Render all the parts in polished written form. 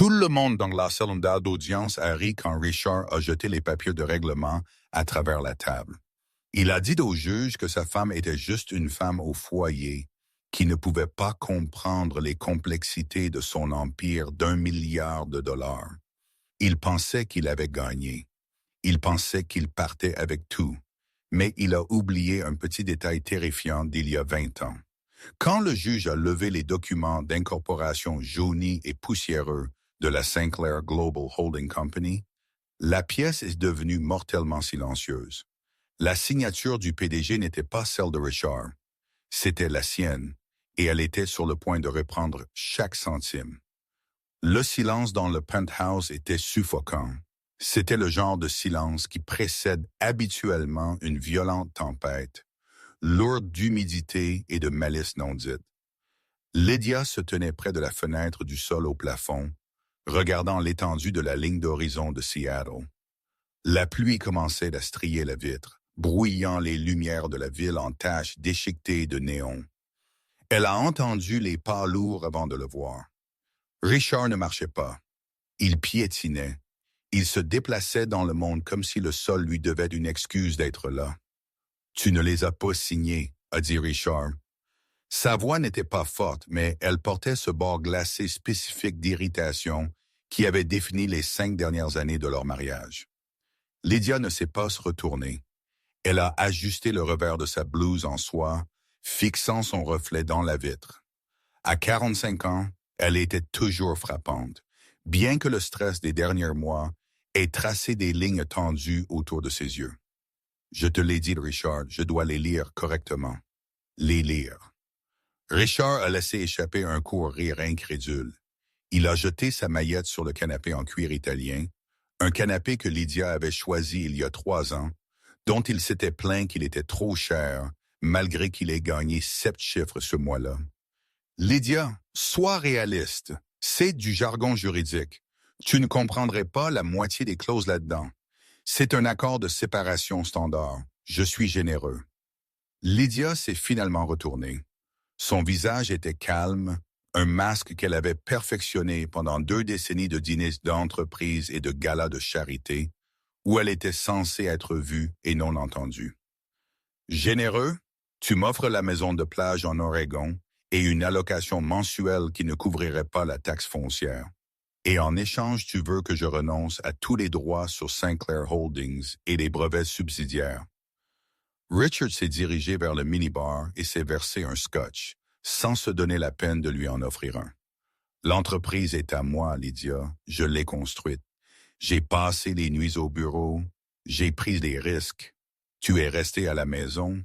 Tout le monde dans la salle d'audience a ri quand Richard a jeté les papiers de règlement à travers la table. Il a dit au juge que sa femme était juste une femme au foyer qui ne pouvait pas comprendre les complexités de son empire d'1 milliard de dollars. Il pensait qu'il avait gagné. Il pensait qu'il partait avec tout. Mais il a oublié un petit détail terrifiant d'il y a 20 ans. Quand le juge a levé les documents d'incorporation jaunis et poussiéreux de la Sinclair Global Holding Company, la pièce est devenue mortellement silencieuse. La signature du PDG n'était pas celle de Richard. C'était la sienne, et elle était sur le point de reprendre chaque centime. Le silence dans le penthouse était suffocant. C'était le genre de silence qui précède habituellement une violente tempête, lourde d'humidité et de malice non dite. Lydia se tenait près de la fenêtre du sol au plafond, regardant l'étendue de la ligne d'horizon de Seattle. La pluie commençait à strier la vitre, brouillant les lumières de la ville en taches déchiquetées de néon. Elle a entendu les pas lourds avant de le voir. Richard ne marchait pas. Il piétinait. Il se déplaçait dans le monde comme si le sol lui devait une excuse d'être là. « Tu ne les as pas signés », a dit Richard. Sa voix n'était pas forte, mais elle portait ce bord glacé spécifique d'irritation qui avait défini les 5 dernières années de leur mariage. Lydia ne s'est pas retournée. Elle a ajusté le revers de sa blouse en soie, fixant son reflet dans la vitre. À 45 ans, elle était toujours frappante, bien que le stress des derniers mois ait tracé des lignes tendues autour de ses yeux. Je te l'ai dit, Richard, je dois les lire correctement. Les lire. Richard a laissé échapper un court rire incrédule. Il a jeté sa maillette sur le canapé en cuir italien, un canapé que Lydia avait choisi il y a 3 ans, dont il s'était plaint qu'il était trop cher, malgré qu'il ait gagné 7 chiffres ce mois-là. Lydia, sois réaliste. C'est du jargon juridique. Tu ne comprendrais pas la moitié des clauses là-dedans. C'est un accord de séparation standard. Je suis généreux. Lydia s'est finalement retournée. Son visage était calme, un masque qu'elle avait perfectionné pendant 2 décennies de dîners d'entreprise et de galas de charité, où elle était censée être vue et non entendue. Généreux, tu m'offres la maison de plage en Oregon et une allocation mensuelle qui ne couvrirait pas la taxe foncière. Et en échange, tu veux que je renonce à tous les droits sur Sinclair Holdings et les brevets subsidiaires. Richard s'est dirigé vers le minibar et s'est versé un scotch, sans se donner la peine de lui en offrir un. L'entreprise est à moi, Lydia. Je l'ai construite. J'ai passé les nuits au bureau. J'ai pris des risques. Tu es resté à la maison.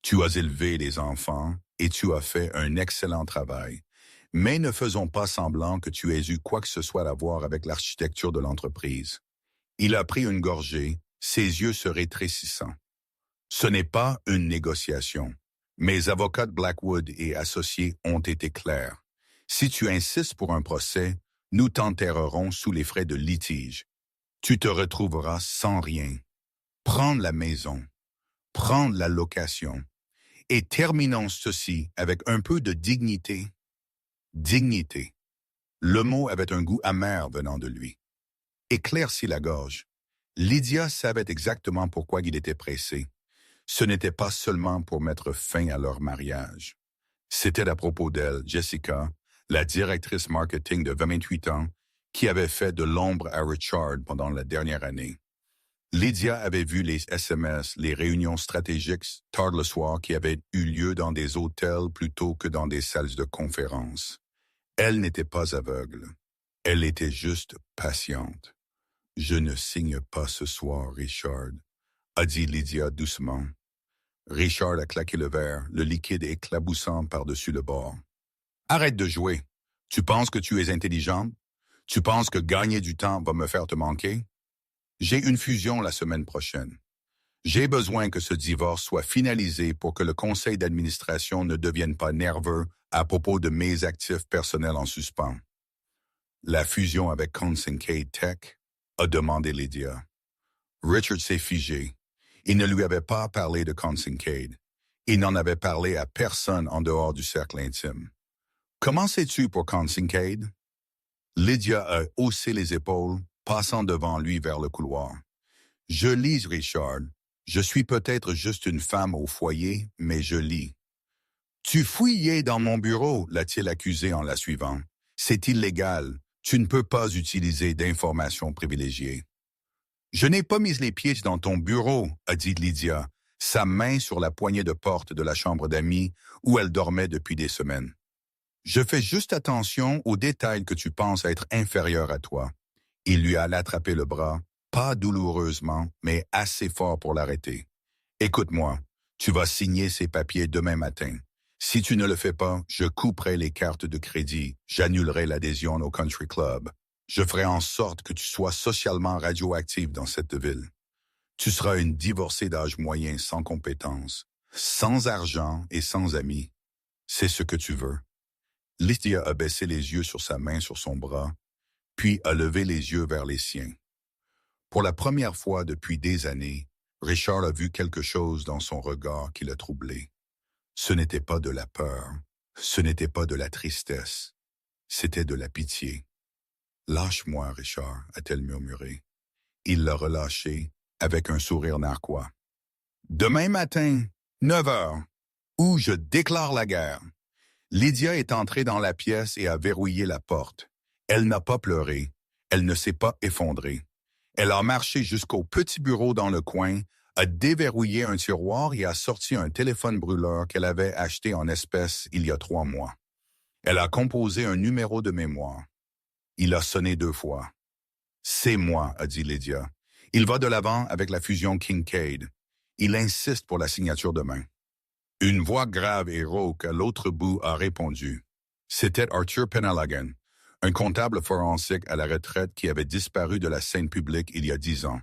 Tu as élevé les enfants et tu as fait un excellent travail. Mais ne faisons pas semblant que tu aies eu quoi que ce soit à voir avec l'architecture de l'entreprise. Il a pris une gorgée, ses yeux se rétrécissant. Ce n'est pas une négociation. Mes avocats de Blackwood et associés ont été clairs. Si tu insistes pour un procès, nous t'enterrerons sous les frais de litige. Tu te retrouveras sans rien. Prendre la maison, prendre la location, et terminons ceci avec un peu de dignité. Dignité. Le mot avait un goût amer venant de lui. Éclaircis la gorge. Lydia savait exactement pourquoi il était pressé. Ce n'était pas seulement pour mettre fin à leur mariage. C'était à propos d'elle, Jessica, la directrice marketing de 28 ans, qui avait fait de l'ombre à Richard pendant la dernière année. Lydia avait vu les SMS, les réunions stratégiques tard le soir qui avaient eu lieu dans des hôtels plutôt que dans des salles de conférence. Elle n'était pas aveugle. Elle était juste patiente. « Je ne signe pas ce soir, Richard », a dit Lydia doucement. Richard a claqué le verre, le liquide éclaboussant par-dessus le bord. « Arrête de jouer. Tu penses que tu es intelligente? Tu penses que gagner du temps va me faire te manquer? J'ai une fusion la semaine prochaine. J'ai besoin que ce divorce soit finalisé pour que le conseil d'administration ne devienne pas nerveux à propos de mes actifs personnels en suspens. » La fusion avec Consyncade Tech, a demandé Lydia. Richard s'est figé. Il ne lui avait pas parlé de Consyncade. Il n'en avait parlé à personne en dehors du cercle intime. « Comment sais-tu pour Consyncade? » Lydia a haussé les épaules, passant devant lui vers le couloir. « Je lis, Richard. Je suis peut-être juste une femme au foyer, mais je lis. »« Tu fouillais dans mon bureau, l'a-t-il accusé en la suivant. C'est illégal. Tu ne peux pas utiliser d'informations privilégiées. »« Je n'ai pas mis les pieds dans ton bureau, a dit Lydia, sa main sur la poignée de porte de la chambre d'amis où elle dormait depuis des semaines. Je fais juste attention aux détails que tu penses être inférieurs à toi. » Il lui alla attraper le bras, pas douloureusement, mais assez fort pour l'arrêter. « Écoute-moi, tu vas signer ces papiers demain matin. Si tu ne le fais pas, je couperai les cartes de crédit, j'annulerai l'adhésion au country club. Je ferai en sorte que tu sois socialement radioactive dans cette ville. Tu seras une divorcée d'âge moyen sans compétences, sans argent et sans amis. C'est ce que tu veux. » Lydia a baissé les yeux sur sa main sur son bras, puis a levé les yeux vers les siens. Pour la première fois depuis des années, Richard a vu quelque chose dans son regard qui l'a troublé. Ce n'était pas de la peur, ce n'était pas de la tristesse, c'était de la pitié. « Lâche-moi, Richard, a-t-elle murmuré. Il l'a relâché avec un sourire narquois. « Demain matin, 9 heures, où je déclare la guerre. » Lydia est entrée dans la pièce et a verrouillé la porte. Elle n'a pas pleuré, elle ne s'est pas effondrée. Elle a marché jusqu'au petit bureau dans le coin, a déverrouillé un tiroir et a sorti un téléphone brûleur qu'elle avait acheté en espèces il y a 3 mois. Elle a composé un numéro de mémoire. Il a sonné 2 fois. « C'est moi, a dit Lydia. Il va de l'avant avec la fusion Kincaid. Il insiste pour la signature demain. » Une voix grave et rauque à l'autre bout a répondu. C'était Arthur Penhaligon, un comptable forensique à la retraite qui avait disparu de la scène publique il y a 10 ans.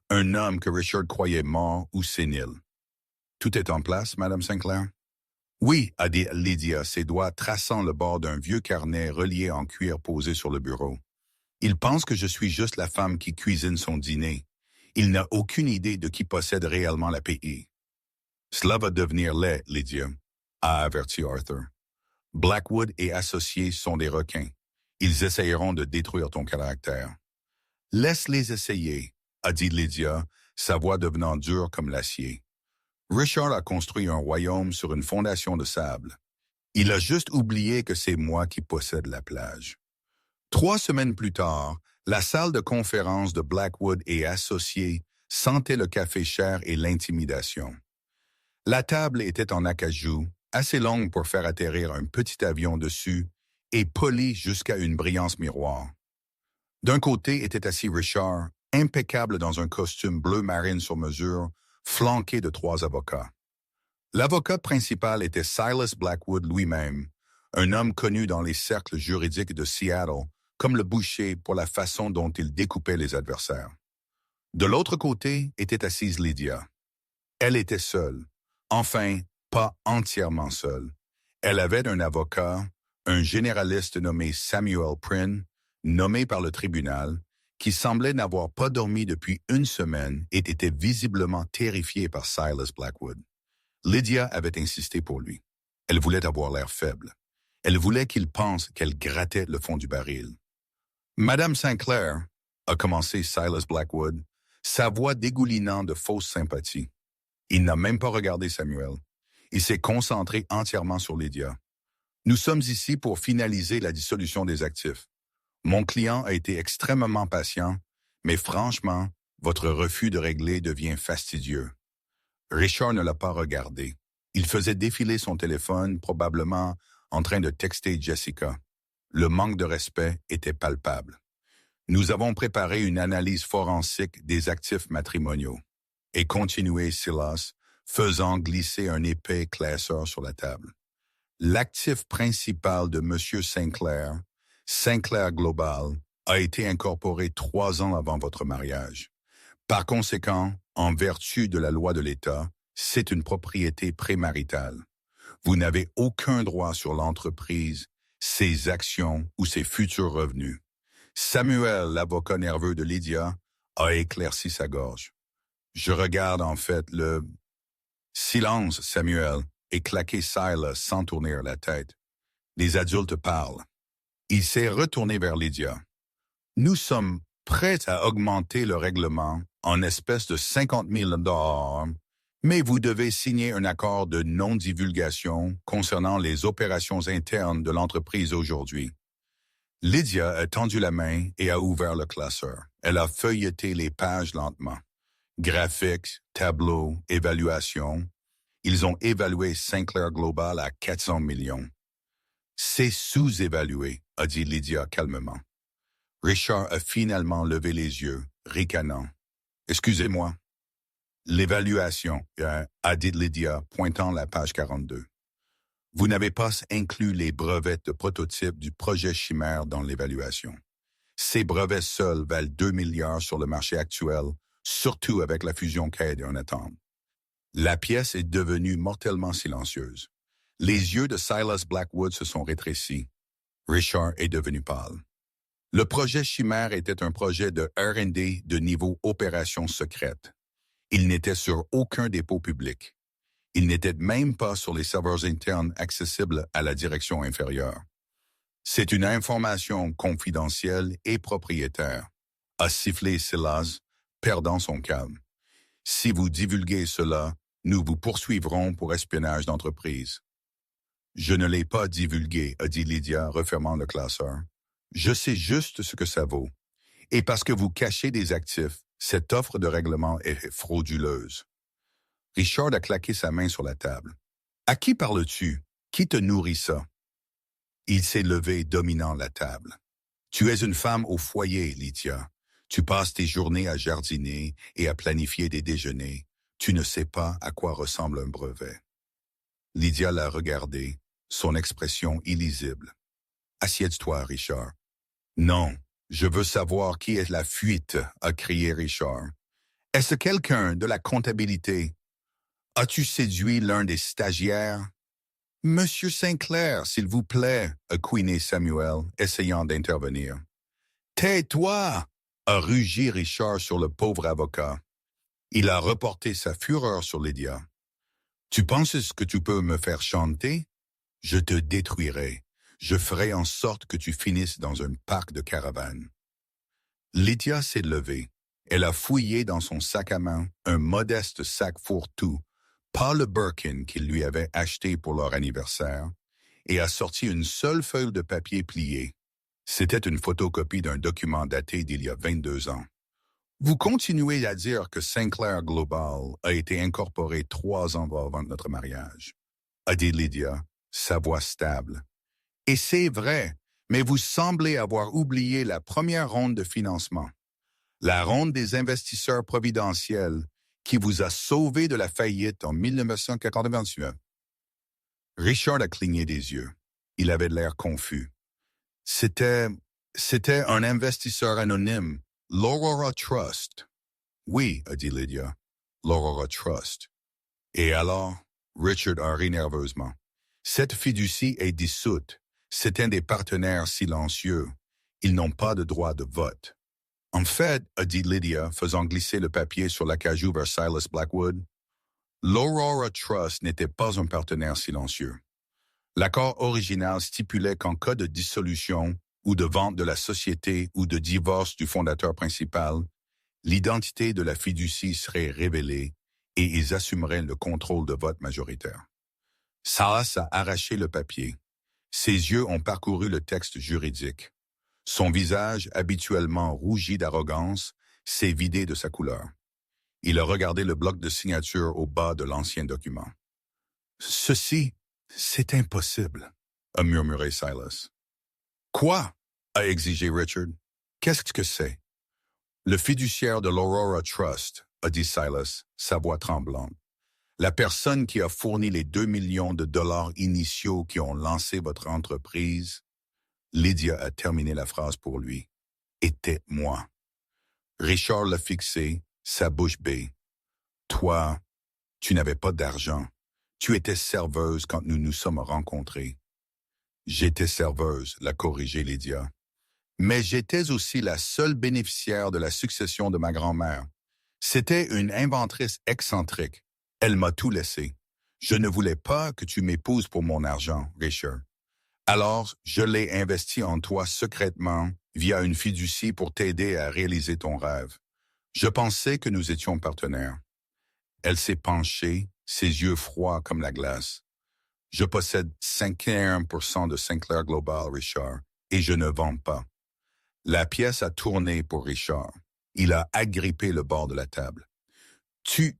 Un homme que Richard croyait mort ou sénile. « Tout est en place, Madame Sinclair? »« Oui, a dit Lydia, ses doigts traçant le bord d'un vieux carnet relié en cuir posé sur le bureau. Il pense que je suis juste la femme qui cuisine son dîner. Il n'a aucune idée de qui possède réellement la pays. »« Cela va devenir laid, Lydia, a averti Arthur. Blackwood et associés sont des requins. Ils essayeront de détruire ton caractère. »« Laisse-les essayer, a dit Lydia, sa voix devenant dure comme l'acier. Richard a construit un royaume sur une fondation de sable. Il a juste oublié que c'est moi qui possède la plage. » 3 semaines plus tard, la salle de conférence de Blackwood et associés sentait le café cher et l'intimidation. La table était en acajou, assez longue pour faire atterrir un petit avion dessus, et polie jusqu'à une brillance miroir. D'un côté était assis Richard, impeccable dans un costume bleu marine sur mesure, flanqué de 3 avocats. L'avocat principal était Silas Blackwood lui-même, un homme connu dans les cercles juridiques de Seattle, comme le boucher pour la façon dont il découpait les adversaires. De l'autre côté était assise Lydia. Elle était seule, enfin, pas entièrement seule. Elle avait un avocat, un généraliste nommé Samuel Prynne, nommé par le tribunal, qui semblait n'avoir pas dormi depuis 1 semaine et était visiblement terrifié par Silas Blackwood. Lydia avait insisté pour lui. Elle voulait avoir l'air faible. Elle voulait qu'il pense qu'elle grattait le fond du baril. « Madame Sinclair, » a commencé Silas Blackwood, sa voix dégoulinant de fausse sympathie. Il n'a même pas regardé Samuel. Il s'est concentré entièrement sur Lydia. « Nous sommes ici pour finaliser la dissolution des actifs. Mon client a été extrêmement patient, mais franchement, votre refus de régler devient fastidieux. » Richard ne l'a pas regardé. Il faisait défiler son téléphone, probablement en train de texter Jessica. Le manque de respect était palpable. « Nous avons préparé une analyse forensique des actifs matrimoniaux. » Et continuait Silas, faisant glisser un épais classeur sur la table. « L'actif principal de M. Sinclair, Sinclair Global, a été incorporé 3 ans avant votre mariage. Par conséquent, en vertu de la loi de l'État, c'est une propriété prémaritale. Vous n'avez aucun droit sur l'entreprise, ses actions ou ses futurs revenus. » Samuel, l'avocat nerveux de Lydia, a éclairci sa gorge. « Je regarde en fait le... » « Silence, Samuel, » et claqué Silas sans tourner la tête. « Les adultes parlent. » Il s'est retourné vers Lydia. Nous sommes prêts à augmenter le règlement en espèces de 50 000 $, mais vous devez signer un accord de non-divulgation concernant les opérations internes de l'entreprise aujourd'hui. Lydia a tendu la main et a ouvert le classeur. Elle a feuilleté les pages lentement. Graphiques, tableaux, évaluation. Ils ont évalué Sinclair Global à 400 millions. C'est sous-évalué, a dit Lydia calmement. Richard a finalement levé les yeux, ricanant. Excusez-moi. L'évaluation, a dit Lydia, pointant la page 42. Vous n'avez pas inclus les brevets de prototype du projet Chimère dans l'évaluation. Ces brevets seuls valent 2 milliards sur le marché actuel, surtout avec la fusion CAID et Unatom. La pièce est devenue mortellement silencieuse. Les yeux de Silas Blackwood se sont rétrécis. Richard est devenu pâle. Le projet Chimère était un projet de R&D de niveau opération secrète. Il n'était sur aucun dépôt public. Il n'était même pas sur les serveurs internes accessibles à la direction inférieure. C'est une information confidentielle et propriétaire, a sifflé Silas, perdant son calme. Si vous divulguez cela, nous vous poursuivrons pour espionnage d'entreprise. Je ne l'ai pas divulgué, a dit Lydia, refermant le classeur. Je sais juste ce que ça vaut. Et parce que vous cachez des actifs, cette offre de règlement est frauduleuse. Richard a claqué sa main sur la table. À qui parles-tu? Qui te nourrit ça? Il s'est levé, dominant la table. Tu es une femme au foyer, Lydia. Tu passes tes journées à jardiner et à planifier des déjeuners. Tu ne sais pas à quoi ressemble un brevet. Lydia l'a regardé, son expression illisible. Assieds-toi, Richard. Non, je veux savoir qui est la fuite, a crié Richard. Est-ce quelqu'un de la comptabilité? As-tu séduit l'un des stagiaires? Monsieur Sinclair, s'il vous plaît, a couiné Samuel, essayant d'intervenir. Tais-toi, a rugi Richard sur le pauvre avocat. Il a reporté sa fureur sur Lydia. Tu penses que tu peux me faire chanter? Je te détruirai. Je ferai en sorte que tu finisses dans un parc de caravanes. Lydia s'est levée. Elle a fouillé dans son sac à main un modeste sac fourre-tout, pas le Birkin qu'il lui avait acheté pour leur anniversaire, et a sorti une seule feuille de papier pliée. C'était une photocopie d'un document daté d'il y a 22 ans. Vous continuez à dire que Sinclair Global a été incorporé 3 ans avant notre mariage, a dit Lydia, sa voix stable. Et c'est vrai, mais vous semblez avoir oublié la première ronde de financement, la ronde des investisseurs providentiels qui vous a sauvé de la faillite en 1999. Richard a cligné des yeux. Il avait l'air confus. C'était un investisseur anonyme, l'Aurora Trust. Oui, a dit Lydia, l'Aurora Trust. Et alors, Richard a ri nerveusement. Cette fiducie est dissoute. C'est un des partenaires silencieux. Ils n'ont pas de droit de vote. En fait, a dit Lydia, faisant glisser le papier sur l'acajou vers Silas Blackwood, l'Aurora Trust n'était pas un partenaire silencieux. L'accord original stipulait qu'en cas de dissolution ou de vente de la société ou de divorce du fondateur principal, l'identité de la fiducie serait révélée et ils assumeraient le contrôle de vote majoritaire. Silas a arraché le papier. Ses yeux ont parcouru le texte juridique. Son visage, habituellement rougi d'arrogance, s'est vidé de sa couleur. Il a regardé le bloc de signature au bas de l'ancien document. « Ceci, c'est impossible, » a murmuré Silas. « Quoi? » a exigé Richard. « Qu'est-ce que c'est? » « Le fiduciaire de l'Aurora Trust, » a dit Silas, sa voix tremblante. « La personne qui a fourni les 2 millions de dollars initiaux qui ont lancé votre entreprise, » Lydia a terminé la phrase pour lui, « était moi. » Richard l'a fixé, sa bouche bée. « Toi, tu n'avais pas d'argent. Tu étais serveuse quand nous nous sommes rencontrés. »« J'étais serveuse, » l'a corrigé Lydia. « Mais j'étais aussi la seule bénéficiaire de la succession de ma grand-mère. C'était une inventrice excentrique. Elle m'a tout laissé. Je ne voulais pas que tu m'épouses pour mon argent, Richard. Alors, je l'ai investi en toi secrètement via une fiducie pour t'aider à réaliser ton rêve. Je pensais que nous étions partenaires. Elle s'est penchée, ses yeux froids comme la glace. Je possède 51% de Sinclair Global, Richard, et je ne vends pas. La pièce a tourné pour Richard. Il a agrippé le bord de la table. Tu,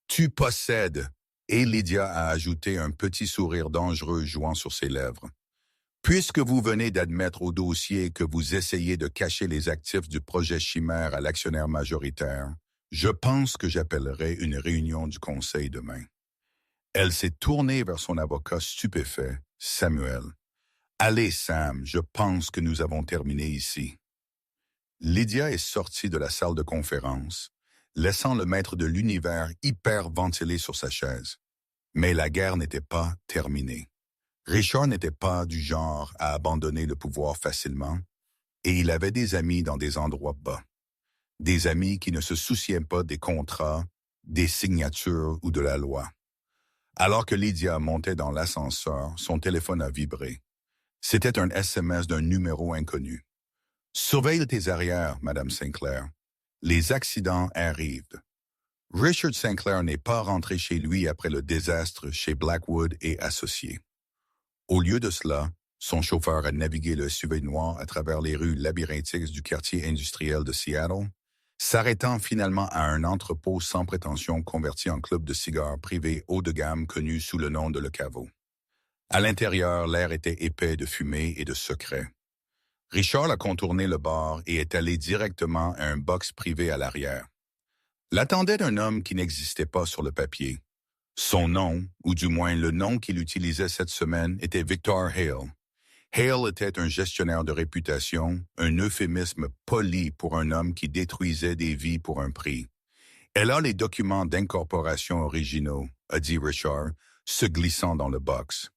tu possèdes, et Lydia a ajouté un petit sourire dangereux jouant sur ses lèvres. Puisque vous venez d'admettre au dossier que vous essayez de cacher les actifs du projet Chimère à l'actionnaire majoritaire, je pense que j'appellerai une réunion du conseil demain. Elle s'est tournée vers son avocat stupéfait, Samuel. Allez, Sam, je pense que nous avons terminé ici. Lydia est sortie de la salle de conférence, laissant le maître de l'univers hyperventilé sur sa chaise. Mais la guerre n'était pas terminée. Richard n'était pas du genre à abandonner le pouvoir facilement, et il avait des amis dans des endroits bas. Des amis qui ne se souciaient pas des contrats, des signatures ou de la loi. Alors que Lydia montait dans l'ascenseur, son téléphone a vibré. C'était un SMS d'un numéro inconnu. Surveille tes arrières, Madame Sinclair. Les accidents arrivent. Richard Sinclair n'est pas rentré chez lui après le désastre chez Blackwood et Associés. Au lieu de cela, son chauffeur a navigué le SUV noir à travers les rues labyrinthiques du quartier industriel de Seattle, s'arrêtant finalement à un entrepôt sans prétention converti en club de cigares privé haut de gamme connu sous le nom de Le Caveau. À l'intérieur, l'air était épais de fumée et de secrets. Richard a contourné le bar et est allé directement à un box privé à l'arrière. L'attendait un homme qui n'existait pas sur le papier. Son nom, ou du moins le nom qu'il utilisait cette semaine, était Victor Hale. Hale était un gestionnaire de réputation, un euphémisme poli pour un homme qui détruisait des vies pour un prix. Elle a les documents d'incorporation originaux, a dit Richard, se glissant dans le box.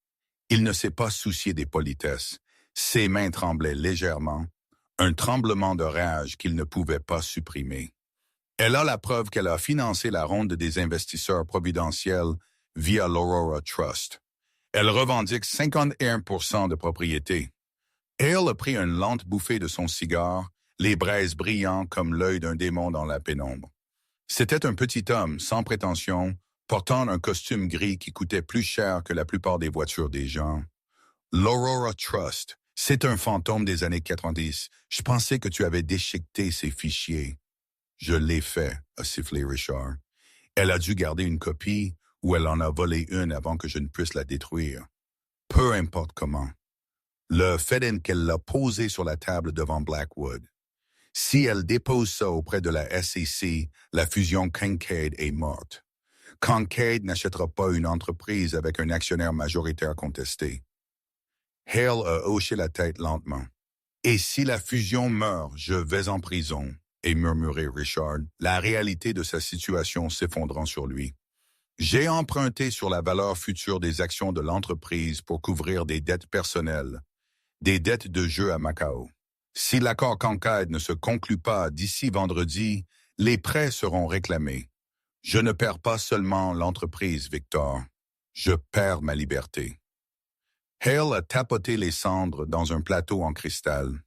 Il ne s'est pas soucié des politesses. Ses mains tremblaient légèrement, un tremblement de rage qu'il ne pouvait pas supprimer. Elle a la preuve qu'elle a financé la ronde des investisseurs providentiels via l'Aurora Trust. Elle revendique 51% de propriété. Hale a pris une lente bouffée de son cigare, les braises brillant comme l'œil d'un démon dans la pénombre. C'était un petit homme, sans prétention, portant un costume gris qui coûtait plus cher que la plupart des voitures des gens. L'Aurora Trust, c'est un fantôme des années 90. Je pensais que tu avais déchiqueté ces fichiers. Je l'ai fait, a sifflé Richard. Elle a dû garder une copie ou elle en a volé une avant que je ne puisse la détruire. Peu importe comment. Le fait est qu'elle l'a posé sur la table devant Blackwood. Si elle dépose ça auprès de la SEC, la fusion Kincaid est morte. Kincaid n'achètera pas une entreprise avec un actionnaire majoritaire contesté. Hale a hoché la tête lentement. Et si la fusion meurt, je vais en prison, et murmurait Richard, la réalité de sa situation s'effondrant sur lui. J'ai emprunté sur la valeur future des actions de l'entreprise pour couvrir des dettes personnelles, des dettes de jeu à Macao. Si l'accord Kincaid ne se conclut pas d'ici vendredi, les prêts seront réclamés. Je ne perds pas seulement l'entreprise, Victor. Je perds ma liberté. Hale a tapoté les cendres dans un plateau en cristal.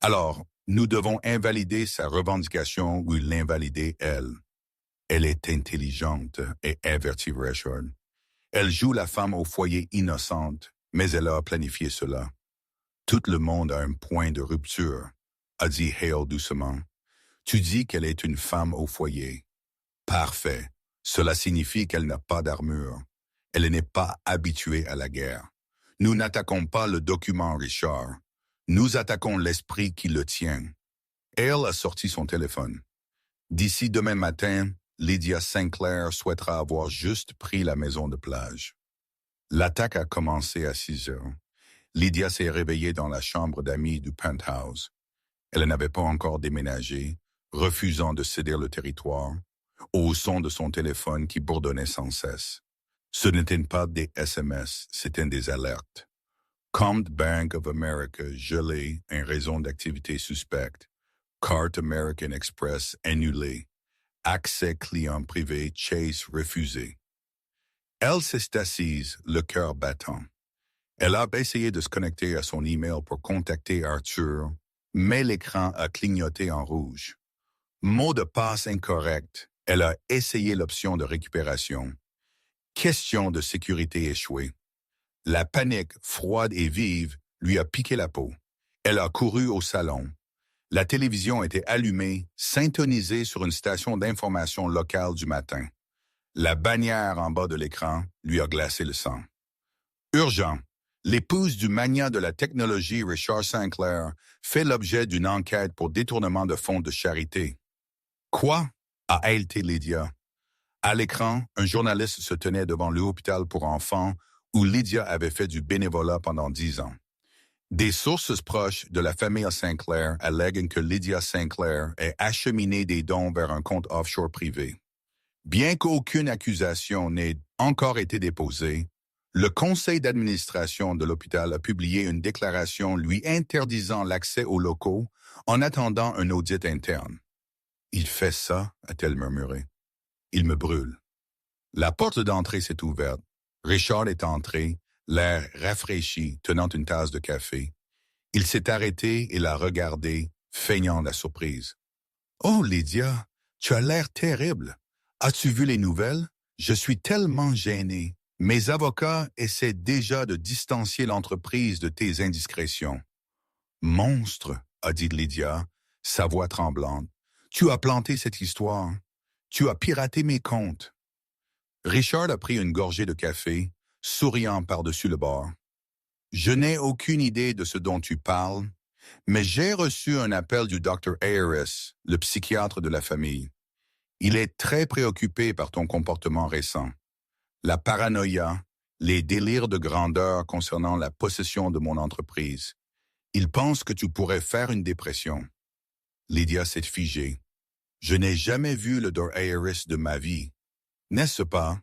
Alors, nous devons invalider sa revendication ou l'invalider elle. Elle est intelligente et avertit Richard. Elle joue la femme au foyer innocente, mais elle a planifié cela. Tout le monde a un point de rupture, a dit Hale doucement. Tu dis qu'elle est une femme au foyer. Parfait. Cela signifie qu'elle n'a pas d'armure. Elle n'est pas habituée à la guerre. Nous n'attaquons pas le document, Richard. Nous attaquons l'esprit qui le tient. Hale a sorti son téléphone. D'ici demain matin, Lydia Sinclair souhaitera avoir juste pris la maison de plage. L'attaque a commencé à 6 heures. Lydia s'est réveillée dans la chambre d'amis du penthouse. Elle n'avait pas encore déménagé, refusant de céder le territoire, au son de son téléphone qui bourdonnait sans cesse. Ce n'étaient pas des SMS, c'étaient des alertes. Compte Bank of America gelé en raison d'activités suspectes. Carte American Express annulée. Accès client privé Chase refusé. Elle s'est assise, le cœur battant. Elle a essayé de se connecter à son email pour contacter Arthur, mais l'écran a clignoté en rouge. Mot de passe incorrect. Elle a essayé l'option de récupération. Question de sécurité échouée. La panique, froide et vive, lui a piqué la peau. Elle a couru au salon. La télévision était allumée, syntonisée sur une station d'information locale du matin. La bannière en bas de l'écran lui a glacé le sang. Urgent. L'épouse du magnat de la technologie Richard Sinclair fait l'objet d'une enquête pour détournement de fonds de charité. Quoi? A haïlé Lydia. À l'écran, un journaliste se tenait devant l'hôpital pour enfants où Lydia avait fait du bénévolat pendant 10 ans. Des sources proches de la famille Sinclair allèguent que Lydia Sinclair ait acheminé des dons vers un compte offshore privé. Bien qu'aucune accusation n'ait encore été déposée, le conseil d'administration de l'hôpital a publié une déclaration lui interdisant l'accès aux locaux en attendant un audit interne. « Il fait ça », a-t-elle murmuré. « Il me brûle. » La porte d'entrée s'est ouverte. Richard est entré, l'air rafraîchi, tenant une tasse de café. Il s'est arrêté et l'a regardé, feignant la surprise. « Oh, Lydia, tu as l'air terrible. As-tu vu les nouvelles? Je suis tellement gêné. Mes avocats essaient déjà de distancier l'entreprise de tes indiscrétions. »« Monstre, » a dit Lydia, sa voix tremblante. « Tu as planté cette histoire. Tu as piraté mes comptes. » Richard a pris une gorgée de café, souriant par-dessus le bord. « Je n'ai aucune idée de ce dont tu parles, mais j'ai reçu un appel du Dr. Harris, le psychiatre de la famille. Il est très préoccupé par ton comportement récent. La paranoïa, les délires de grandeur concernant la possession de mon entreprise. Il pense que tu pourrais faire une dépression. » Lydia s'est figée. « Je n'ai jamais vu le Dr. Harris de ma vie. N'est-ce pas? »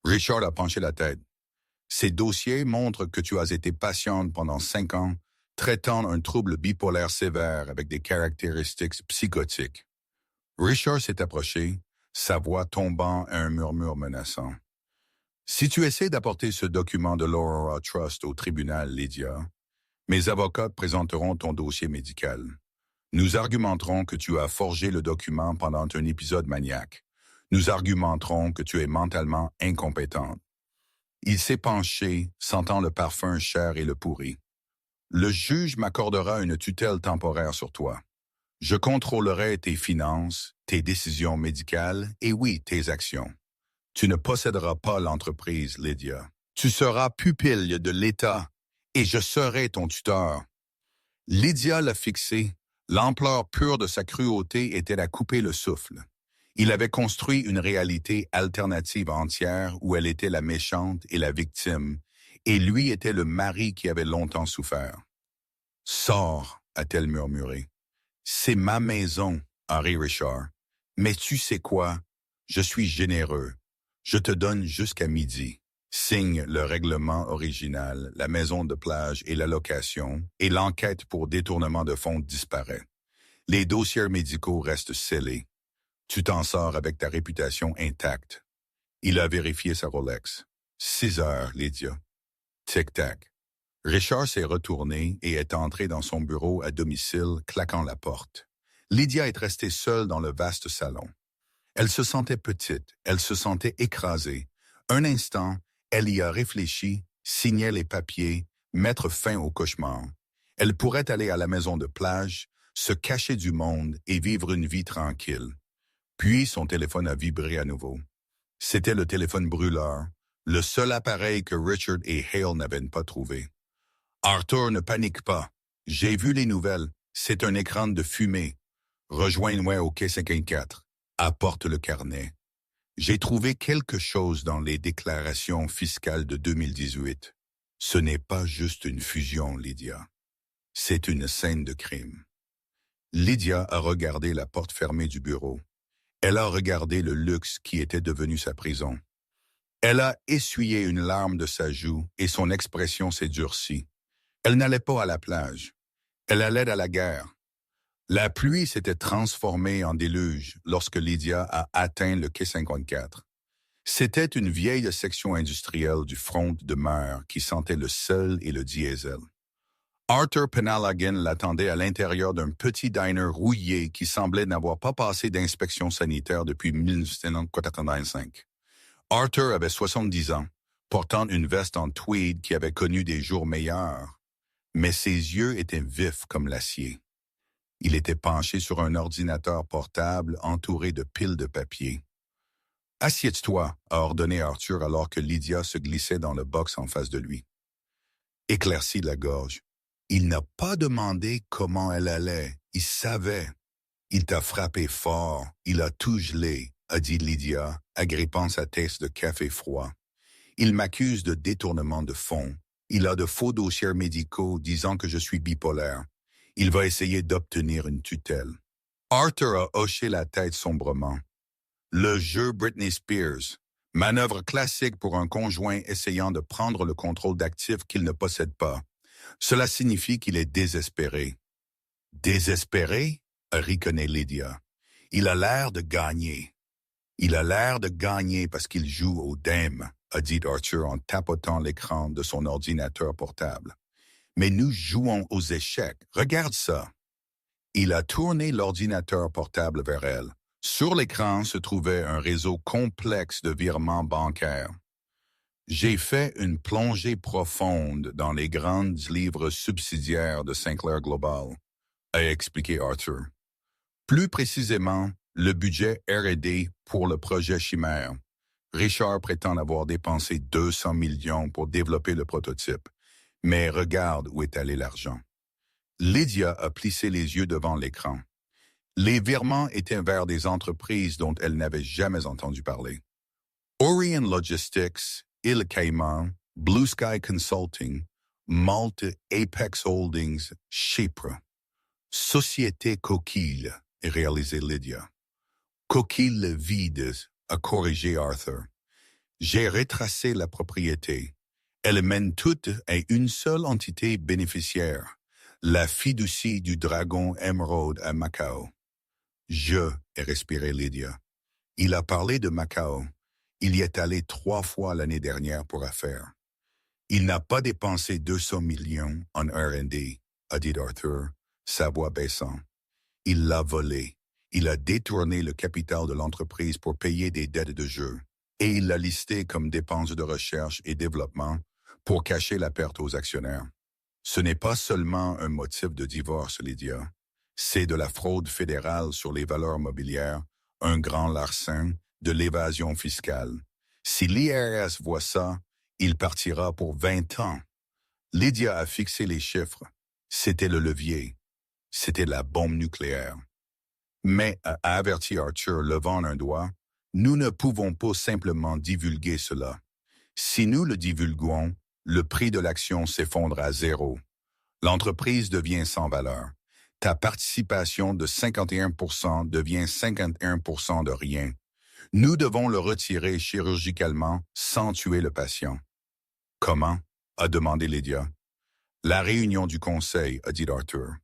Richard a penché la tête. « Ces dossiers montrent que tu as été patiente pendant 5 ans, traitant un trouble bipolaire sévère avec des caractéristiques psychotiques. » Richard s'est approché, sa voix tombant à un murmure menaçant. « Si tu essaies d'apporter ce document de l'Aurora Trust au tribunal, Lydia, mes avocats présenteront ton dossier médical. Nous argumenterons que tu as forgé le document pendant un épisode maniaque. Nous argumenterons que tu es mentalement incompétente. » Il s'est penché, sentant le parfum cher et le pourri. « Le juge m'accordera une tutelle temporaire sur toi. Je contrôlerai tes finances, tes décisions médicales et oui, tes actions. Tu ne posséderas pas l'entreprise, Lydia. Tu seras pupille de l'État et je serai ton tuteur. » Lydia l'a fixé. L'ampleur pure de sa cruauté était à couper le souffle. Il avait construit une réalité alternative entière où elle était la méchante et la victime, et lui était le mari qui avait longtemps souffert. « Sors, » a-t-elle murmuré. « C'est ma maison, Harry Richard. Mais tu sais quoi? Je suis généreux. Je te donne jusqu'à midi. » Signe le règlement original, la maison de plage et la location, et l'enquête pour détournement de fonds disparaît. Les dossiers médicaux restent scellés. Tu t'en sors avec ta réputation intacte. Il a vérifié sa Rolex. 6 heures, Lydia. Tic-tac. Richard s'est retourné et est entré dans son bureau à domicile, claquant la porte. Lydia est restée seule dans le vaste salon. Elle se sentait petite, elle se sentait écrasée. Un instant, elle y a réfléchi, signait les papiers, mettre fin au cauchemar. Elle pourrait aller à la maison de plage, se cacher du monde et vivre une vie tranquille. Puis son téléphone a vibré à nouveau. C'était le téléphone brûleur, le seul appareil que Richard et Hale n'avaient pas trouvé. « Arthur, ne panique pas. J'ai vu les nouvelles. C'est un écran de fumée. Rejoins-moi au quai 54. Apporte le carnet. J'ai trouvé quelque chose dans les déclarations fiscales de 2018. Ce n'est pas juste une fusion, Lydia. C'est une scène de crime. » Lydia a regardé la porte fermée du bureau. Elle a regardé le luxe qui était devenu sa prison. Elle a essuyé une larme de sa joue et son expression s'est durcie. Elle n'allait pas à la plage. Elle allait à la guerre. La pluie s'était transformée en déluge lorsque Lydia a atteint le quai 54. C'était une vieille section industrielle du front de mer qui sentait le sel et le diesel. Arthur Penhaligon l'attendait à l'intérieur d'un petit diner rouillé qui semblait n'avoir pas passé d'inspection sanitaire depuis 1985. Arthur avait 70 ans, portant une veste en tweed qui avait connu des jours meilleurs, mais ses yeux étaient vifs comme l'acier. Il était penché sur un ordinateur portable entouré de piles de papier. « Assieds-toi », a ordonné Arthur alors que Lydia se glissait dans le box en face de lui. Éclairci de la gorge. Il n'a pas demandé comment elle allait. Il savait. Il t'a frappé fort. Il a tout gelé, a dit Lydia, agrippant sa tasse de café froid. Il m'accuse de détournement de fonds. Il a de faux dossiers médicaux disant que je suis bipolaire. Il va essayer d'obtenir une tutelle. Arthur a hoché la tête sombrement. Le jeu Britney Spears. Manœuvre classique pour un conjoint essayant de prendre le contrôle d'actifs qu'il ne possède pas. Cela signifie qu'il est désespéré. Désespéré? A ricané Lydia. Il a l'air de gagner. Il a l'air de gagner parce qu'il joue au dame, a dit Arthur en tapotant l'écran de son ordinateur portable. Mais nous jouons aux échecs. Regarde ça. Il a tourné l'ordinateur portable vers elle. Sur l'écran se trouvait un réseau complexe de virements bancaires. J'ai fait une plongée profonde dans les grands livres subsidiaires de Sinclair Global, a expliqué Arthur. Plus précisément, le budget R&D pour le projet Chimère. Richard prétend avoir dépensé 200 millions pour développer le prototype. Mais regarde où est allé l'argent. Lydia a plissé les yeux devant l'écran. Les virements étaient vers des entreprises dont elle n'avait jamais entendu parler. Orion Logistics, Île Caïman, Blue Sky Consulting, Malte Apex Holdings, Chypre. Société coquille, a réalisé Lydia. Coquille vide, a corrigé Arthur. J'ai retracé la propriété. Elles mènent toutes à une seule entité bénéficiaire, la fiducie du dragon émeraude à Macao. Je, ai respiré Lydia. Il a parlé de Macao. Il y est allé 3 fois l'année dernière pour affaires. Il n'a pas dépensé 200 millions en R&D, a dit Arthur, sa voix baissant. Il l'a volé. Il a détourné le capital de l'entreprise pour payer des dettes de jeu. Et il l'a listé comme dépenses de recherche et développement pour cacher la perte aux actionnaires. Ce n'est pas seulement un motif de divorce, Lydia. C'est de la fraude fédérale sur les valeurs mobilières, un grand larcin, de l'évasion fiscale. Si l'IRS voit ça, il partira pour 20 ans. Lydia a fixé les chiffres. C'était le levier. C'était la bombe nucléaire. Mais, a averti Arthur levant un doigt, nous ne pouvons pas simplement divulguer cela. Si nous le divulguons, le prix de l'action s'effondre à 0. L'entreprise devient sans valeur. Ta participation de 51% devient 51% de rien. Nous devons le retirer chirurgicalement sans tuer le patient. Comment? A demandé Lydia. La réunion du conseil, a dit Arthur.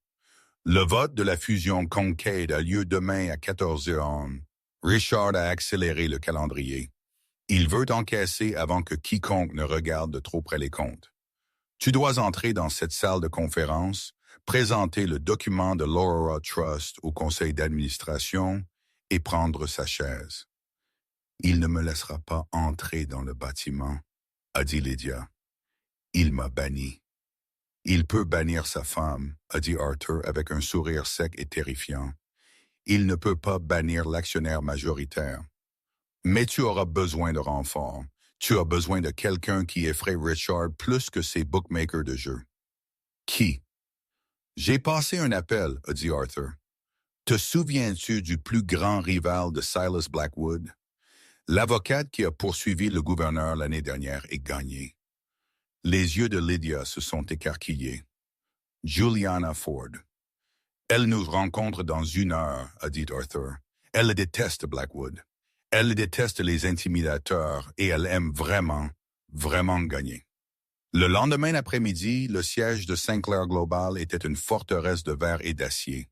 Le vote de la fusion Concade a lieu demain à 14h. Richard a accéléré le calendrier. Il veut encaisser avant que quiconque ne regarde de trop près les comptes. Tu dois entrer dans cette salle de conférence, présenter le document de l'Aurora Trust au conseil d'administration et prendre sa chaise. Il ne me laissera pas entrer dans le bâtiment, a dit Lydia. Il m'a banni. Il peut bannir sa femme, a dit Arthur avec un sourire sec et terrifiant. Il ne peut pas bannir l'actionnaire majoritaire. Mais tu auras besoin de renfort. Tu as besoin de quelqu'un qui effraie Richard plus que ses bookmakers de jeux. Qui? J'ai passé un appel, a dit Arthur. Te souviens-tu du plus grand rival de Silas Blackwood? L'avocate qui a poursuivi le gouverneur l'année dernière est gagnée. Les yeux de Lydia se sont écarquillés. Juliana Ford. Elle nous rencontre dans 1 heure, a dit Arthur. Elle déteste Blackwood. Elle déteste les intimidateurs et elle aime vraiment, vraiment gagner. Le lendemain après-midi, le siège de Sinclair Global était une forteresse de verre et d'acier.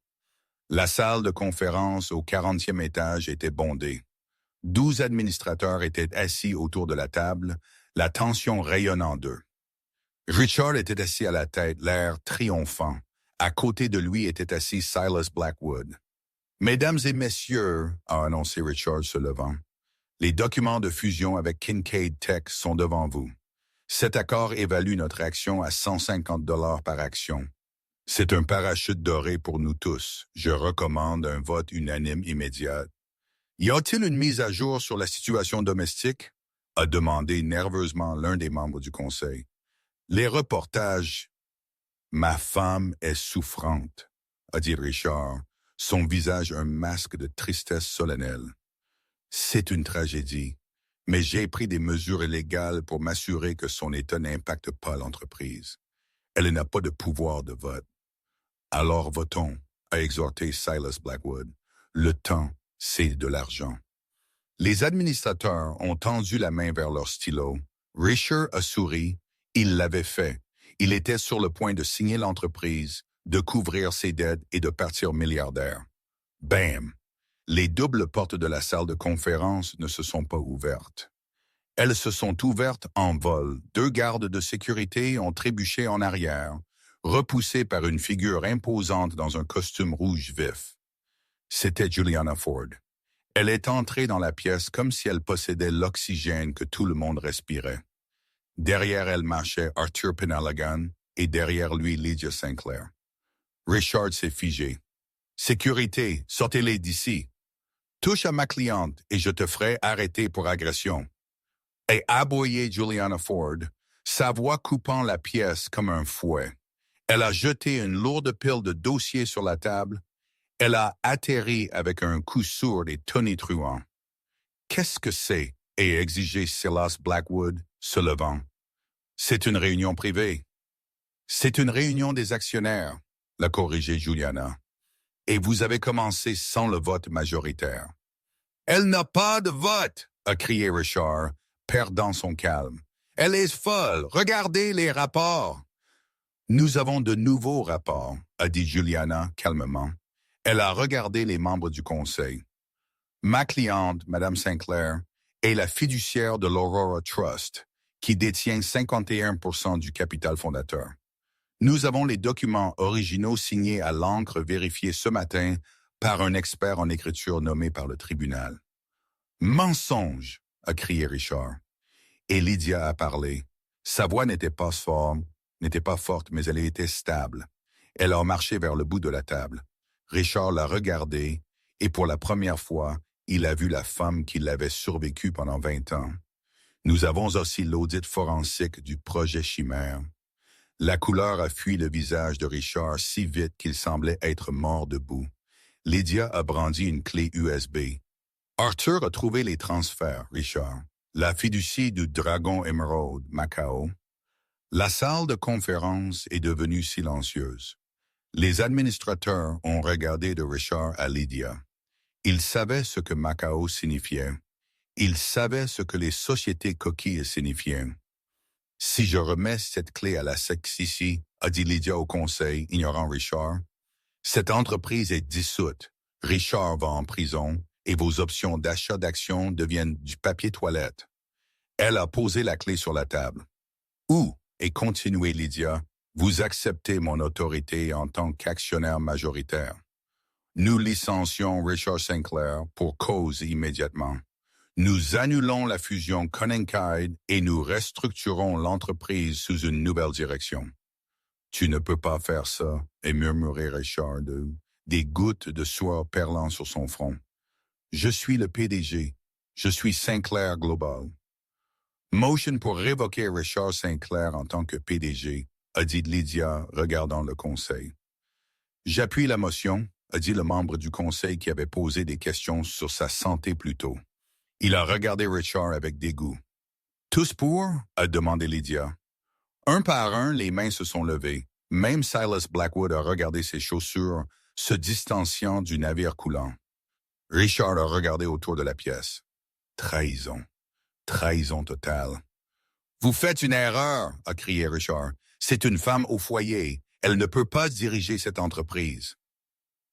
La salle de conférence au 40e étage était bondée. 12 administrateurs étaient assis autour de la table, la tension rayonnant d'eux. Richard était assis à la tête, l'air triomphant. À côté de lui était assis Silas Blackwood. « Mesdames et messieurs, a annoncé Richard se levant, les documents de fusion avec Kincaid Tech sont devant vous. Cet accord évalue notre action à 150 $ par action. C'est un parachute doré pour nous tous. Je recommande un vote unanime immédiat. Y a-t-il une mise à jour sur la situation domestique? A demandé nerveusement l'un des membres du conseil. Les reportages. Ma femme est souffrante, a dit Richard, son visage un masque de tristesse solennelle. C'est une tragédie, mais j'ai pris des mesures légales pour m'assurer que son état n'impacte pas l'entreprise. Elle n'a pas de pouvoir de vote. Alors votons, a exhorté Silas Blackwood. Le temps, c'est de l'argent. Les administrateurs ont tendu la main vers leur stylo. Richard a souri. Il l'avait fait. Il était sur le point de signer l'entreprise, de couvrir ses dettes et de partir milliardaire. Bam! Les doubles portes de la salle de conférence ne se sont pas ouvertes. Elles se sont ouvertes en vol. 2 gardes de sécurité ont trébuché en arrière, repoussés par une figure imposante dans un costume rouge vif. C'était Juliana Ford. Elle est entrée dans la pièce comme si elle possédait l'oxygène que tout le monde respirait. Derrière elle marchait Arthur Penalagan et derrière lui Lydia Sinclair. Richard s'est figé. « Sécurité, sortez-les d'ici. Touche à ma cliente et je te ferai arrêter pour agression. » Et aboyé Juliana Ford, sa voix coupant la pièce comme un fouet. Elle a jeté une lourde pile de dossiers sur la table. Elle a atterri avec un coup sourd et tonitruant. « Qu'est-ce que c'est ?» a exigé Silas Blackwood, se levant. « C'est une réunion privée. »« C'est une réunion des actionnaires, » l'a corrigé Juliana. « Et vous avez commencé sans le vote majoritaire. »« Elle n'a pas de vote !» a crié Richard, perdant son calme. « Elle est folle! Regardez les rapports !»« Nous avons de nouveaux rapports, » a dit Juliana calmement. Elle a regardé les membres du conseil. « Ma cliente, Mme Sinclair, est la fiduciaire de l'Aurora Trust, qui détient 51% du capital fondateur. Nous avons les documents originaux signés à l'encre vérifiés ce matin par un expert en écriture nommé par le tribunal. « Mensonge !» a crié Richard. Et Lydia a parlé. Sa voix n'était pas forte, mais elle était stable. Elle a marché vers le bout de la table. Richard l'a regardée, et pour la première fois, il a vu la femme qui l'avait survécu pendant 20 ans. Nous avons aussi l'audit forensique du projet Chimère. La couleur a fui le visage de Richard si vite qu'il semblait être mort debout. Lydia a brandi une clé USB. Arthur a trouvé les transferts, Richard. La fiducie du Dragon Emerald, Macao. La salle de conférence est devenue silencieuse. Les administrateurs ont regardé de Richard à Lydia. Ils savaient ce que Macao signifiait. Ils savaient ce que les sociétés coquilles signifiaient. « Si je remets cette clé à la SEC, a dit Lydia au conseil, ignorant Richard, cette entreprise est dissoute. Richard va en prison et vos options d'achat d'actions deviennent du papier toilette. » Elle a posé la clé sur la table. « Ou, et continué Lydia, vous acceptez mon autorité en tant qu'actionnaire majoritaire. Nous licencions Richard Sinclair pour cause immédiatement. Nous annulons la fusion Kincaid et nous restructurons l'entreprise sous une nouvelle direction. »« Tu ne peux pas faire ça, » a murmuré Richard, des gouttes de sueur perlant sur son front. « Je suis le PDG. Je suis Sinclair Global. » Motion pour révoquer Richard Sinclair en tant que PDG, a dit Lydia, regardant le conseil. « J'appuie la motion, » a dit le membre du conseil qui avait posé des questions sur sa santé plus tôt. Il a regardé Richard avec dégoût. « Tous pour ?» a demandé Lydia. Un par un, les mains se sont levées. Même Silas Blackwood a regardé ses chaussures, se distanciant du navire coulant. Richard a regardé autour de la pièce. Trahison. Trahison totale. « Vous faites une erreur, » a crié Richard. « C'est une femme au foyer. Elle ne peut pas diriger cette entreprise. »«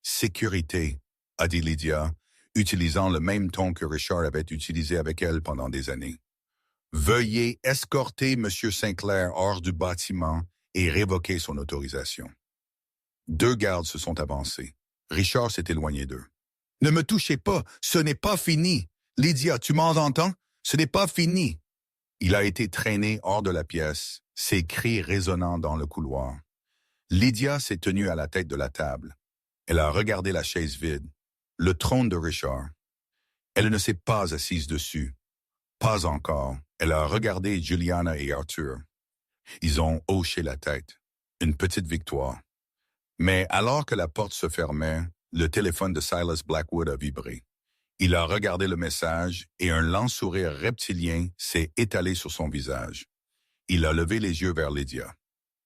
Sécurité, » a dit Lydia. utilisant le même ton que Richard avait utilisé avec elle pendant des années. Veuillez escorter M. Sinclair hors du bâtiment et révoquer son autorisation. 2 gardes se sont avancés. Richard s'est éloigné d'eux. Ne me touchez pas, ce n'est pas fini. Lydia, tu m'entends? Ce n'est pas fini. Il a été traîné hors de la pièce, ses cris résonnant dans le couloir. Lydia s'est tenue à la tête de la table. Elle a regardé la chaise vide, le trône de Richard. Elle ne s'est pas assise dessus. Pas encore. Elle a regardé Juliana et Arthur. Ils ont hoché la tête. Une petite victoire. Mais alors que la porte se fermait, le téléphone de Silas Blackwood a vibré. Il a regardé le message et un lent sourire reptilien s'est étalé sur son visage. Il a levé les yeux vers Lydia.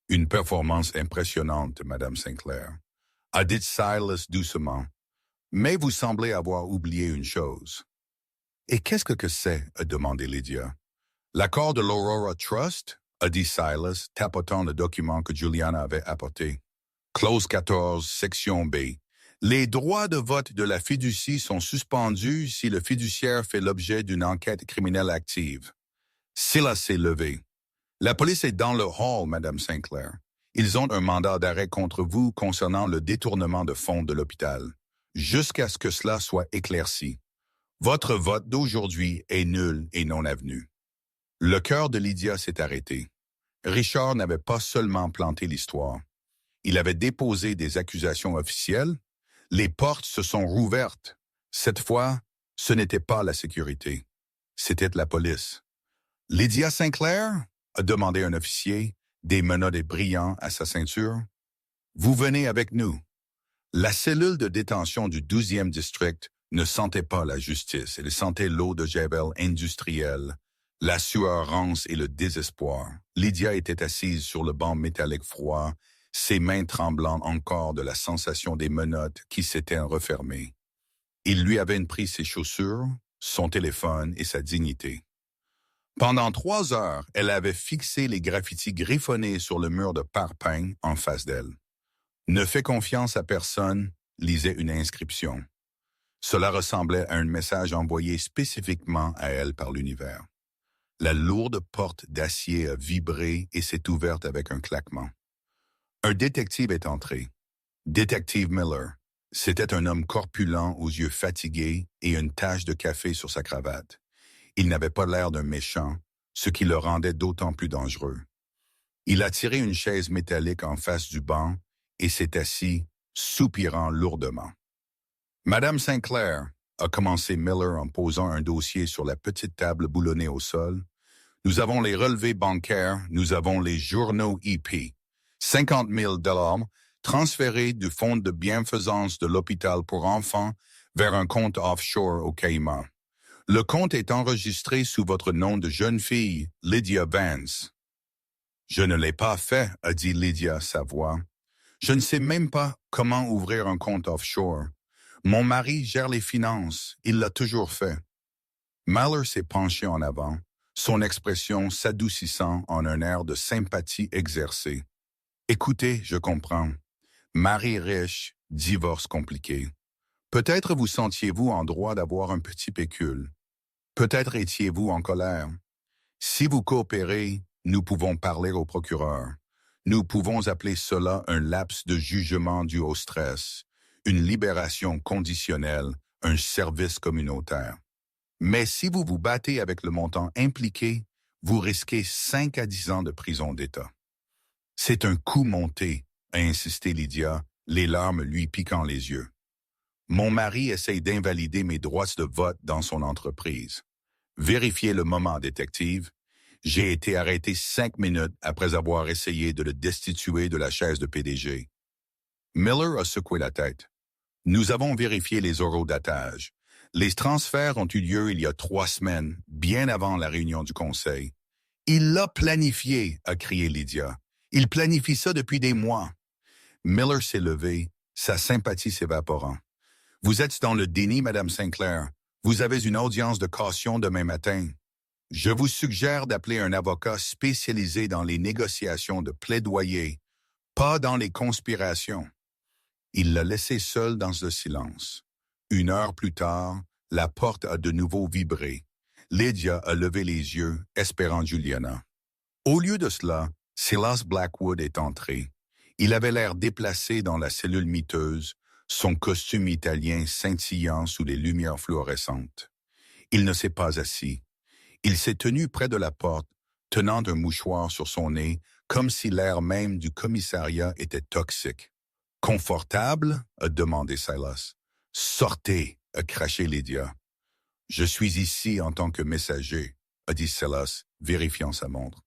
Une performance impressionnante, Madame Sinclair, a dit Silas doucement. Mais vous semblez avoir oublié une chose. Et qu'est-ce que c'est? A demandé Lydia. L'accord de l'Aurora Trust, a dit Silas, tapotant le document que Juliana avait apporté. Clause 14, section B. Les droits de vote de la fiducie sont suspendus si le fiduciaire fait l'objet d'une enquête criminelle active. Silas s'est levé. La police est dans le hall, Madame Sinclair. Ils ont un mandat d'arrêt contre vous concernant le détournement de fonds de l'hôpital, jusqu'à ce que cela soit éclairci. Votre vote d'aujourd'hui est nul et non avenu. Le cœur de Lydia s'est arrêté. Richard n'avait pas seulement planté l'histoire. Il avait déposé des accusations officielles. Les portes se sont rouvertes. Cette fois, ce n'était pas la sécurité. C'était la police. Lydia Sinclair? A demandé un officier, des menottes brillants à sa ceinture. Vous venez avec nous. La cellule de détention du 12e district ne sentait pas la justice. Elle sentait l'eau de javel industrielle, la sueur rance et le désespoir. Lydia était assise sur le banc métallique froid, ses mains tremblant encore de la sensation des menottes qui s'étaient refermées. Il lui avait pris ses chaussures, son téléphone et sa dignité. Pendant 3 heures, elle avait fixé les graffitis griffonnés sur le mur de parpaing en face d'elle. Ne fais confiance à personne, lisait une inscription. Cela ressemblait à un message envoyé spécifiquement à elle par l'univers. La lourde porte d'acier a vibré et s'est ouverte avec un claquement. Un détective est entré. Détective Miller. C'était un homme corpulent aux yeux fatigués et une tache de café sur sa cravate. Il n'avait pas l'air d'un méchant, ce qui le rendait d'autant plus dangereux. Il a tiré une chaise métallique en face du banc et s'est assis, soupirant lourdement. Madame Sinclair, a commencé Miller en posant un dossier sur la petite table boulonnée au sol. Nous avons les relevés bancaires, nous avons les journaux EP. 50 000 $ transférés du fonds de bienfaisance de l'hôpital pour enfants vers un compte offshore au Caïmans. Le compte est enregistré sous votre nom de jeune fille, Lydia Vance. Je ne l'ai pas fait, a dit Lydia, sa voix. Je ne sais même pas comment ouvrir un compte offshore. Mon mari gère les finances, il l'a toujours fait. Miller s'est penché en avant, son expression s'adoucissant en un air de sympathie exercée. Écoutez, je comprends. Mari riche, divorce compliqué. Peut-être vous sentiez-vous en droit d'avoir un petit pécule. Peut-être étiez-vous en colère. Si vous coopérez, nous pouvons parler au procureur. Nous pouvons appeler cela un laps de jugement dû au stress, une libération conditionnelle, un service communautaire. Mais si vous vous battez avec le montant impliqué, vous risquez 5 à 10 ans de prison d'État. C'est un coup monté, a insisté Lydia, les larmes lui piquant les yeux. Mon mari essaye d'invalider mes droits de vote dans son entreprise. Vérifiez le moment, détective. J'ai été arrêté 5 minutes après avoir essayé de le destituer de la chaise de PDG. Miller a secoué la tête. Nous avons vérifié les horodatages. Les transferts ont eu lieu il y a 3 semaines, bien avant la réunion du conseil. Il l'a planifié, a crié Lydia. Il planifie ça depuis des mois. Miller s'est levé, sa sympathie s'évaporant. Vous êtes dans le déni, Madame Sinclair. Vous avez une audience de caution demain matin. Je vous suggère d'appeler un avocat spécialisé dans les négociations de plaidoyer, pas dans les conspirations. Il l'a laissé seul dans le silence. Une heure plus tard, la porte a de nouveau vibré. Lydia a levé les yeux, espérant Juliana. Au lieu de cela, Silas Blackwood est entré. Il avait l'air déplacé dans la cellule miteuse, son costume italien scintillant sous les lumières fluorescentes. Il ne s'est pas assis. Il s'est tenu près de la porte, tenant un mouchoir sur son nez, comme si l'air même du commissariat était toxique. « Confortable ?» a demandé Silas. « Sortez !» a craché Lydia. « Je suis ici en tant que messager », a dit Silas, vérifiant sa montre.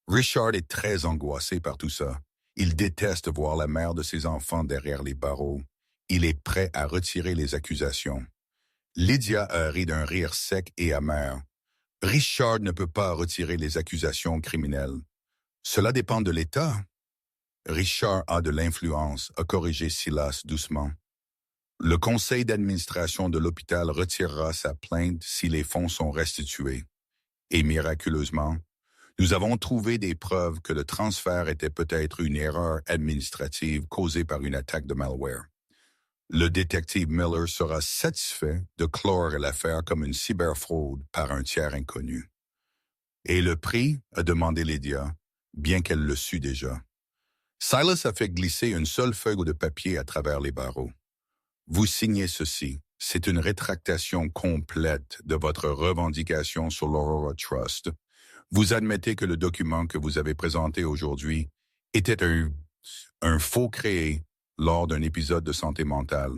Richard est très angoissé par tout ça. Il déteste voir la mère de ses enfants derrière les barreaux. Il est prêt à retirer les accusations. Lydia a ri d'un rire sec et amer. Richard ne peut pas retirer les accusations criminelles. Cela dépend de l'État. Richard a de l'influence, a corrigé Silas doucement. Le conseil d'administration de l'hôpital retirera sa plainte si les fonds sont restitués. Et miraculeusement, nous avons trouvé des preuves que le transfert était peut-être une erreur administrative causée par une attaque de malware. Le détective Miller sera satisfait de clore l'affaire comme une cyberfraude par un tiers inconnu. « Et le prix ?» a demandé Lydia, bien qu'elle le sût déjà. Silas a fait glisser une seule feuille de papier à travers les barreaux. « Vous signez ceci. C'est une rétractation complète de votre revendication sur l'Aurora Trust. Vous admettez que le document que vous avez présenté aujourd'hui était un faux créé lors d'un épisode de santé mentale.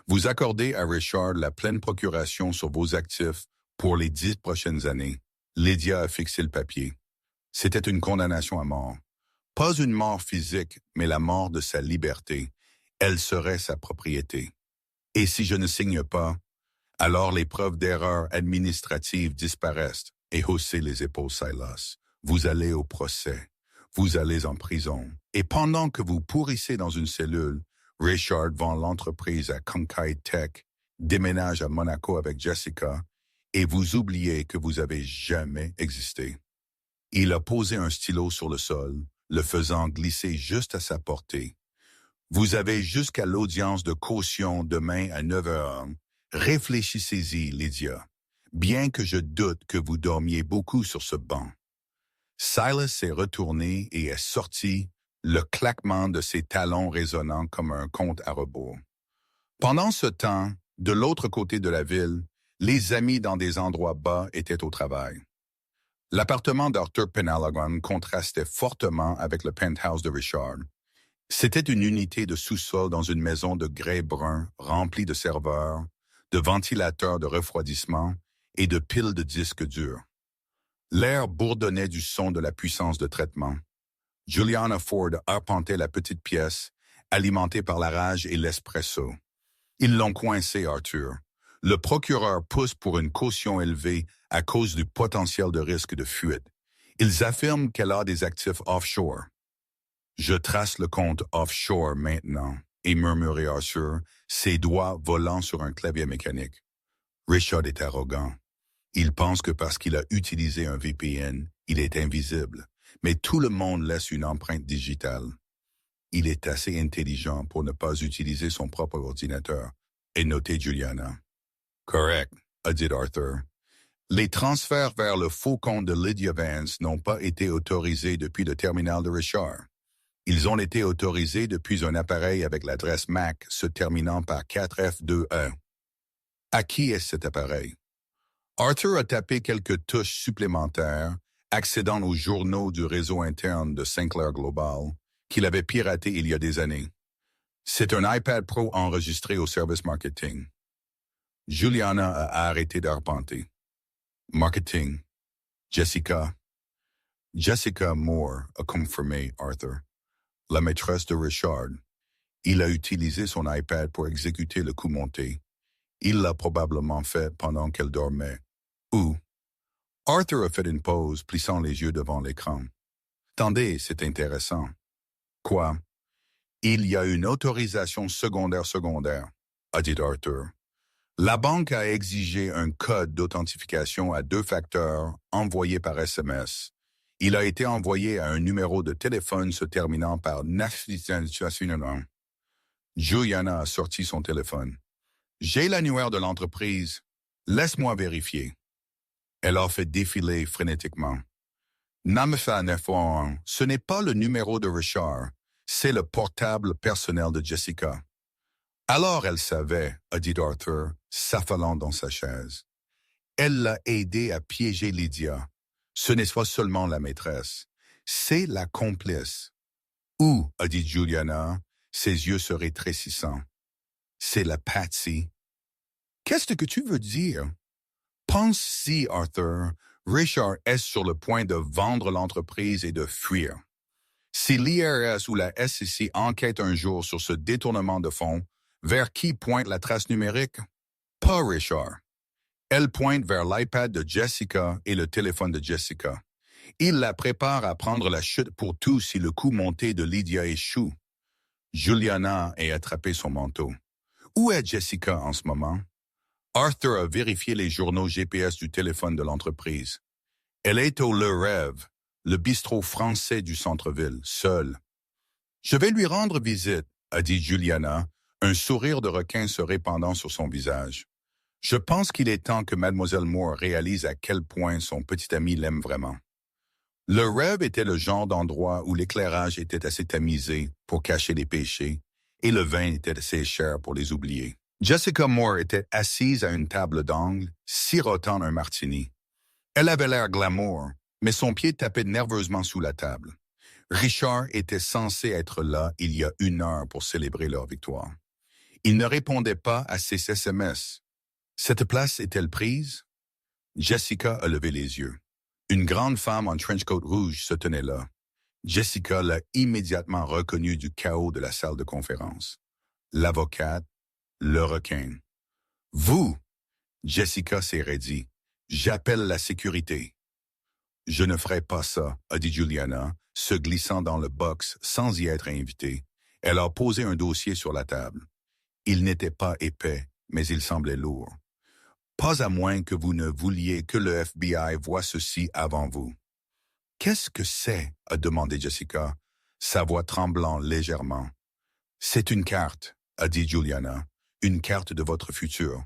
Vous accordez à Richard la pleine procuration sur vos actifs pour les 10 prochaines années. » Lydia a fixé le papier. C'était une condamnation à mort. Pas une mort physique, mais la mort de sa liberté. Elle serait sa propriété. Et si je ne signe pas, alors les preuves d'erreur administrative disparaissent. Et haussez les épaules, Silas. Vous allez au procès. Vous allez en prison. Et pendant que vous pourrissez dans une cellule, Richard vend l'entreprise à Conkai Tech, déménage à Monaco avec Jessica, et vous oubliez que vous avez jamais existé. Il a posé un stylo sur le sol, le faisant glisser juste à sa portée. Vous avez jusqu'à l'audience de caution demain à 9 heures. Réfléchissez-y, Lydia. Bien que je doute que vous dormiez beaucoup sur ce banc. Silas s'est retourné et est sorti, le claquement de ses talons résonnant comme un compte à rebours. Pendant ce temps, de l'autre côté de la ville, les amis dans des endroits bas étaient au travail. L'appartement d'Arthur Penalagon contrastait fortement avec le penthouse de Richard. C'était une unité de sous-sol dans une maison de grès brun remplie de serveurs, de ventilateurs de refroidissement et de piles de disques durs. L'air bourdonnait du son de la puissance de traitement. Juliana Ford arpentait la petite pièce, alimentée par la rage et l'espresso. Ils l'ont coincé, Arthur. Le procureur pousse pour une caution élevée à cause du potentiel de risque de fuite. Ils affirment qu'elle a des actifs offshore. Je trace le compte offshore maintenant, et murmurait Arthur, ses doigts volant sur un clavier mécanique. Richard est arrogant. Il pense que parce qu'il a utilisé un VPN, il est invisible, mais tout le monde laisse une empreinte digitale. Il est assez intelligent pour ne pas utiliser son propre ordinateur, et noté Juliana. Correct, a dit Arthur. Les transferts vers le faux compte de Lydia Vance n'ont pas été autorisés depuis le terminal de Richard. Ils ont été autorisés depuis un appareil avec l'adresse MAC se terminant par 4F2E. À qui est cet appareil? Arthur a tapé quelques touches supplémentaires, accédant aux journaux du réseau interne de Sinclair Global, qu'il avait piraté il y a des années. C'est un iPad Pro enregistré au service marketing. Juliana a arrêté d'arpenter. Marketing. Jessica. Jessica Moore a confirmé Arthur. La maîtresse de Richard. Il a utilisé son iPad pour exécuter le coup monté. Il l'a probablement fait pendant qu'elle dormait. Ou, Arthur a fait une pause, plissant les yeux devant l'écran. Attendez, c'est intéressant. Quoi? Il y a une autorisation secondaire, a dit Arthur. La banque a exigé un code d'authentification à 2 facteurs envoyé par SMS. Il a été envoyé à un numéro de téléphone se terminant par 9. Juliana a sorti son téléphone. J'ai l'annuaire de l'entreprise. Laisse-moi vérifier. Elle a fait défiler frénétiquement. Namefa 911, ce n'est pas le numéro de Richard, c'est le portable personnel de Jessica. Alors elle savait, a dit Arthur, s'affalant dans sa chaise. Elle l'a aidé à piéger Lydia. Ce n'est pas seulement la maîtresse, c'est la complice. Ou, a dit Juliana, ses yeux se rétrécissant. C'est la Patsy. Qu'est-ce que tu veux dire? Pense-y, Arthur. Richard est sur le point de vendre l'entreprise et de fuir. Si l'IRS ou la SEC enquête un jour sur ce détournement de fonds, vers qui pointe la trace numérique? Pas Richard. Elle pointe vers l'iPad de Jessica et le téléphone de Jessica. Il la prépare à prendre la chute pour tout si le coup monté de Lydia échoue. Juliana a attrapé son manteau. Où est Jessica en ce moment? Arthur a vérifié les journaux GPS du téléphone de l'entreprise. Elle est au Le Rêve, le bistrot français du centre-ville, seule. Je vais lui rendre visite, a dit Juliana, un sourire de requin se répandant sur son visage. Je pense qu'il est temps que Mademoiselle Moore réalise à quel point son petit ami l'aime vraiment. Le Rêve était le genre d'endroit où l'éclairage était assez tamisé pour cacher les péchés et le vin était assez cher pour les oublier. Jessica Moore était assise à une table d'angle, sirotant un martini. Elle avait l'air glamour, mais son pied tapait nerveusement sous la table. Richard était censé être là il y a 1 heure pour célébrer leur victoire. Il ne répondait pas à ses SMS. Cette place est-elle prise? Jessica a levé les yeux. Une grande femme en trench-coat rouge se tenait là. Jessica l'a immédiatement reconnue du chaos de la salle de conférence. L'avocate, le requin. Vous! Jessica s'est raidie. J'appelle la sécurité. Je ne ferai pas ça, a dit Juliana, se glissant dans le box sans y être invitée. Elle a posé un dossier sur la table. Il n'était pas épais, mais il semblait lourd. Pas à moins que vous ne vouliez que le FBI voie ceci avant vous. Qu'est-ce que c'est? A demandé Jessica, sa voix tremblant légèrement. C'est une carte, a dit Juliana, une carte de votre futur.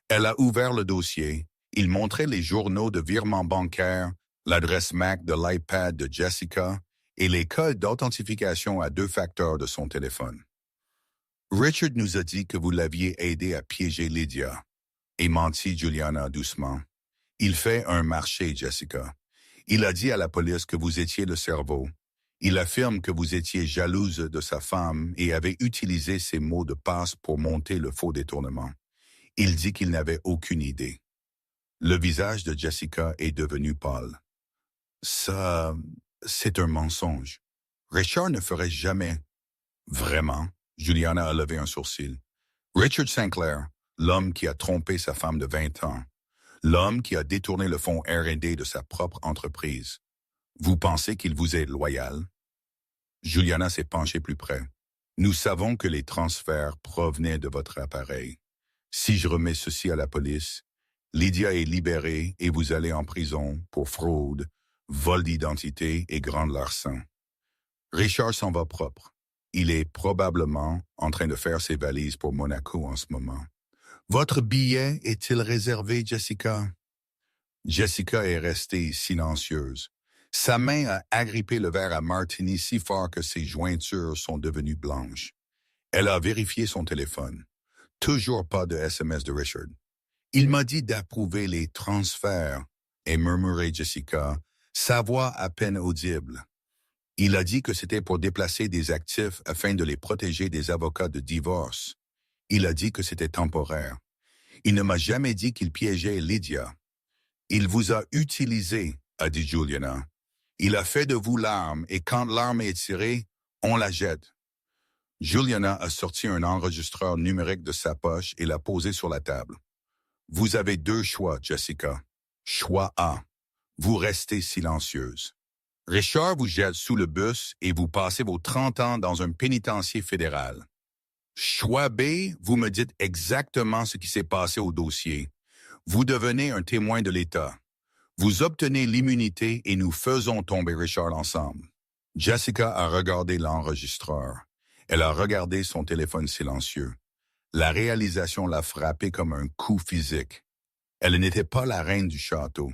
Elle a ouvert le dossier. Il montrait les journaux de virement bancaire, l'adresse MAC de l'iPad de Jessica et les codes d'authentification à 2 facteurs de son téléphone. Richard nous a dit que vous l'aviez aidé à piéger Lydia. Et mentit Juliana doucement. Il fait un marché, Jessica. Il a dit à la police que vous étiez le cerveau. Il affirme que vous étiez jalouse de sa femme et avez utilisé ses mots de passe pour monter le faux détournement. Il dit qu'il n'avait aucune idée. Le visage de Jessica est devenu pâle. Ça, c'est un mensonge. Richard ne ferait jamais. Vraiment? Juliana a levé un sourcil. Richard Sinclair, l'homme qui a trompé sa femme de 20 ans, l'homme qui a détourné le fonds R&D de sa propre entreprise. Vous pensez qu'il vous est loyal? Juliana s'est penchée plus près. Nous savons que les transferts provenaient de votre appareil. Si je remets ceci à la police, Lydia est libérée et vous allez en prison pour fraude, vol d'identité et grande larcin. Richard s'en va propre. Il est probablement en train de faire ses valises pour Monaco en ce moment. Votre billet est-il réservé, Jessica? Jessica est restée silencieuse. Sa main a agrippé le verre à martini si fort que ses jointures sont devenues blanches. Elle a vérifié son téléphone. Toujours pas de SMS de Richard. Il m'a dit d'approuver les transferts, et murmurait Jessica, sa voix à peine audible. Il a dit que c'était pour déplacer des actifs afin de les protéger des avocats de divorce. Il a dit que c'était temporaire. Il ne m'a jamais dit qu'il piégeait Lydia. Il vous a utilisé, a dit Juliana. Il a fait de vous l'arme et quand l'arme est tirée, on la jette. Juliana a sorti un enregistreur numérique de sa poche et l'a posé sur la table. Vous avez 2 choix, Jessica. Choix A. Vous restez silencieuse. Richard vous jette sous le bus et vous passez vos 30 ans dans un pénitencier fédéral. Choix B, vous me dites exactement ce qui s'est passé au dossier. Vous devenez un témoin de l'État. Vous obtenez l'immunité et nous faisons tomber Richard ensemble. Jessica a regardé l'enregistreur. Elle a regardé son téléphone silencieux. La réalisation l'a frappée comme un coup physique. Elle n'était pas la reine du château.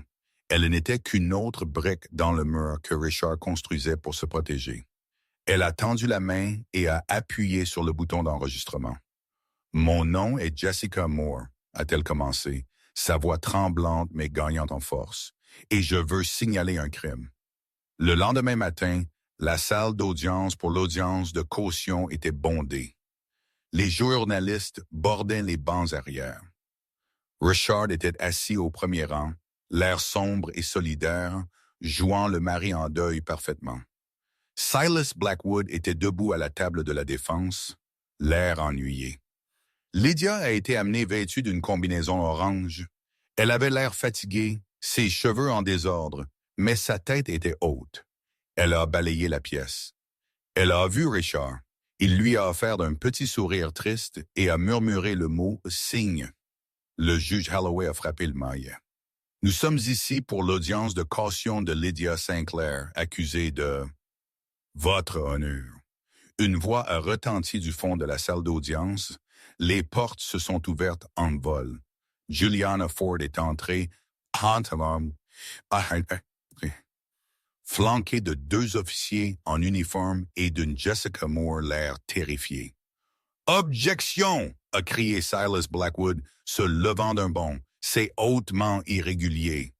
Elle n'était qu'une autre brique dans le mur que Richard construisait pour se protéger. Elle a tendu la main et a appuyé sur le bouton d'enregistrement. Mon nom est Jessica Moore, a-t-elle commencé, sa voix tremblante mais gagnante en force, et je veux signaler un crime. Le lendemain matin, la salle d'audience pour l'audience de caution était bondée. Les journalistes bordaient les bancs arrière. Richard était assis au premier rang, l'air sombre et solidaire, jouant le mari en deuil parfaitement. Silas Blackwood était debout à la table de la défense, l'air ennuyé. Lydia a été amenée vêtue d'une combinaison orange. Elle avait l'air fatiguée, ses cheveux en désordre, mais sa tête était haute. Elle a balayé la pièce. Elle a vu Richard. Il lui a offert un petit sourire triste et a murmuré le mot « signe ». Le juge Holloway a frappé le maillet. « Nous sommes ici pour l'audience de caution de Lydia Sinclair, accusée de... » « Votre honneur. » Une voix a retenti du fond de la salle d'audience. Les portes se sont ouvertes en vol. Juliana Ford est entrée, flanquée de 2 officiers en uniforme et d'une Jessica Moore l'air terrifiée. « Objection! » a crié Silas Blackwood, se levant d'un bond. « C'est hautement irrégulier. »«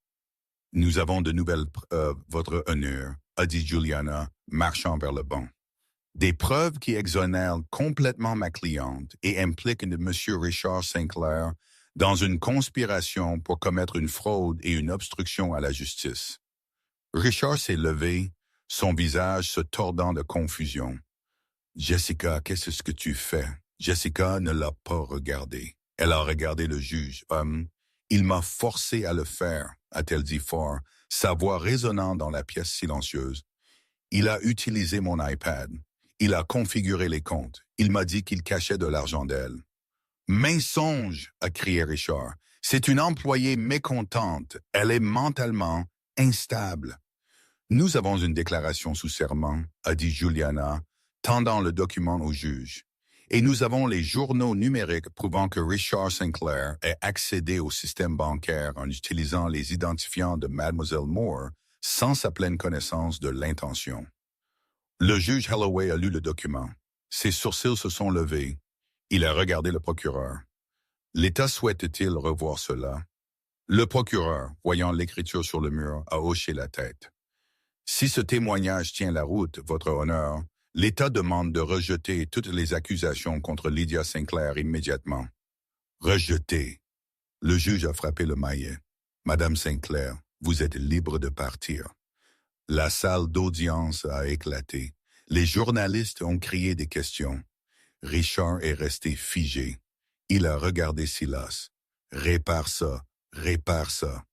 Nous avons de nouvelles preuves, votre honneur, » a dit Juliana, marchant vers le banc. Des preuves qui exonèrent complètement ma cliente et impliquent M. Richard Sinclair dans une conspiration pour commettre une fraude et une obstruction à la justice. Richard s'est levé, son visage se tordant de confusion. « Jessica, qu'est-ce que tu fais? » Jessica ne l'a pas regardé. Elle a regardé le juge. « Il m'a forcé à le faire, » a-t-elle dit fort, sa voix résonnant dans la pièce silencieuse. « Il a utilisé mon iPad. Il a configuré les comptes. Il m'a dit qu'il cachait de l'argent d'elle. »« Mensonge !» a crié Richard. « C'est une employée mécontente. Elle est mentalement instable. »« Nous avons une déclaration sous serment, » a dit Juliana, tendant le document au juge. « Et nous avons les journaux numériques prouvant que Richard Sinclair ait accédé au système bancaire en utilisant les identifiants de Mademoiselle Moore sans sa pleine connaissance de l'intention. » Le juge Holloway a lu le document. Ses sourcils se sont levés. Il a regardé le procureur. L'État souhaite-t-il revoir cela? Le procureur, voyant l'écriture sur le mur, a hoché la tête. Si ce témoignage tient la route, votre honneur, l'État demande de rejeter toutes les accusations contre Lydia Sinclair immédiatement. Rejeter. Le juge a frappé le maillet. Madame Sinclair, vous êtes libre de partir. La salle d'audience a éclaté. Les journalistes ont crié des questions. Richard est resté figé. Il a regardé Silas. « Répare ça, répare ça. »«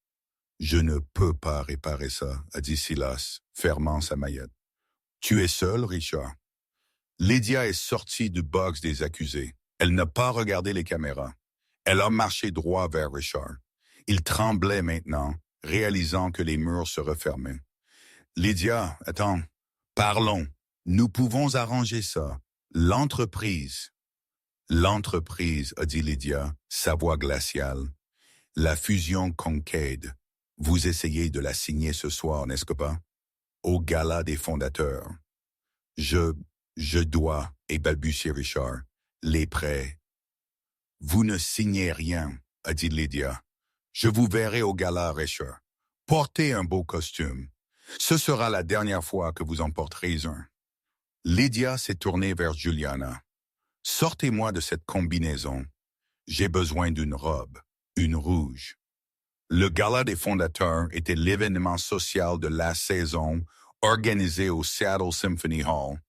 Je ne peux pas réparer ça, » a dit Silas, fermant sa maillette. « Tu es seul, Richard. » Lydia est sortie du box des accusés. Elle n'a pas regardé les caméras. Elle a marché droit vers Richard. Il tremblait maintenant, réalisant que les murs se refermaient. « Lydia, attends. Parlons. Nous pouvons arranger ça. L'entreprise. » « L'entreprise, » a dit Lydia, sa voix glaciale. « La fusion Concade. Vous essayez de la signer ce soir, n'est-ce pas? Au gala des fondateurs. »« Je dois, » et balbutiait Richard, « les prêts. »« Vous ne signez rien, » a dit Lydia. « Je vous verrai au gala, Richard. Portez un beau costume. Ce sera la dernière fois que vous en porterez un. » Lydia s'est tournée vers Juliana. « Sortez-moi de cette combinaison. J'ai besoin d'une robe, une rouge. » Le gala des fondateurs était l'événement social de la saison organisé au Seattle Symphony Hall.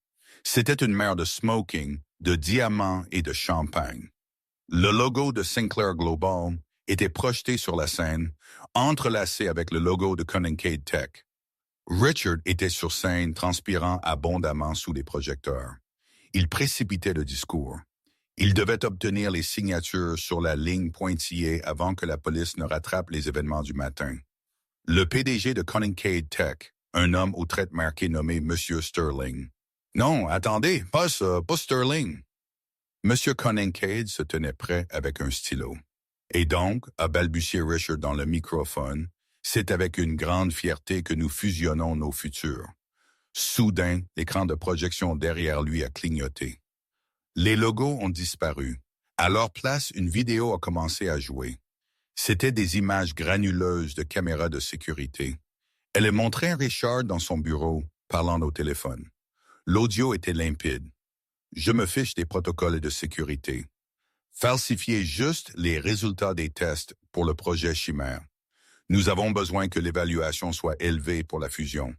C'était une mer de smoking, de diamants et de champagne. Le logo de Sinclair Global était projeté sur la scène, entrelacé avec le logo de Concade Tech. Richard était sur scène, transpirant abondamment sous les projecteurs. Il précipitait le discours. Il devait obtenir les signatures sur la ligne pointillée avant que la police ne rattrape les événements du matin. Le PDG de Concade Tech, un homme aux traits marqués nommé Monsieur Sterling. « Non, attendez, pas ça, pas Sterling. » Monsieur Conningcade se tenait prêt avec un stylo. Et donc, a balbutié Richard dans le microphone, c'est avec une grande fierté que nous fusionnons nos futurs. Soudain, l'écran de projection derrière lui a clignoté. Les logos ont disparu. À leur place, une vidéo a commencé à jouer. C'était des images granuleuses de caméras de sécurité. Elle montrait Richard dans son bureau, parlant au téléphone. L'audio était limpide. Je me fiche des protocoles de sécurité. Falsifier juste les résultats des tests pour le projet Chimère. Nous avons besoin que l'évaluation soit élevée pour la fusion.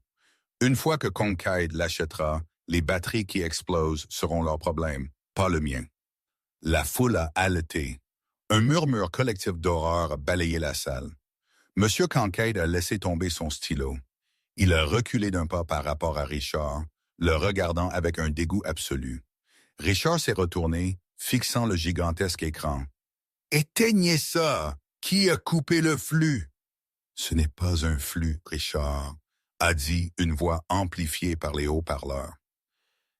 Une fois que Conningcade l'achètera, les batteries qui explosent seront leur problème, pas le mien. La foule a haleté. Un murmure collectif d'horreur a balayé la salle. Monsieur Conningcade a laissé tomber son stylo. Il a reculé d'un pas par rapport à Richard, le regardant avec un dégoût absolu. Richard s'est retourné, fixant le gigantesque écran. « Éteignez ça! Qui a coupé le flux? » « Ce n'est pas un flux, Richard, » a dit une voix amplifiée par les haut-parleurs.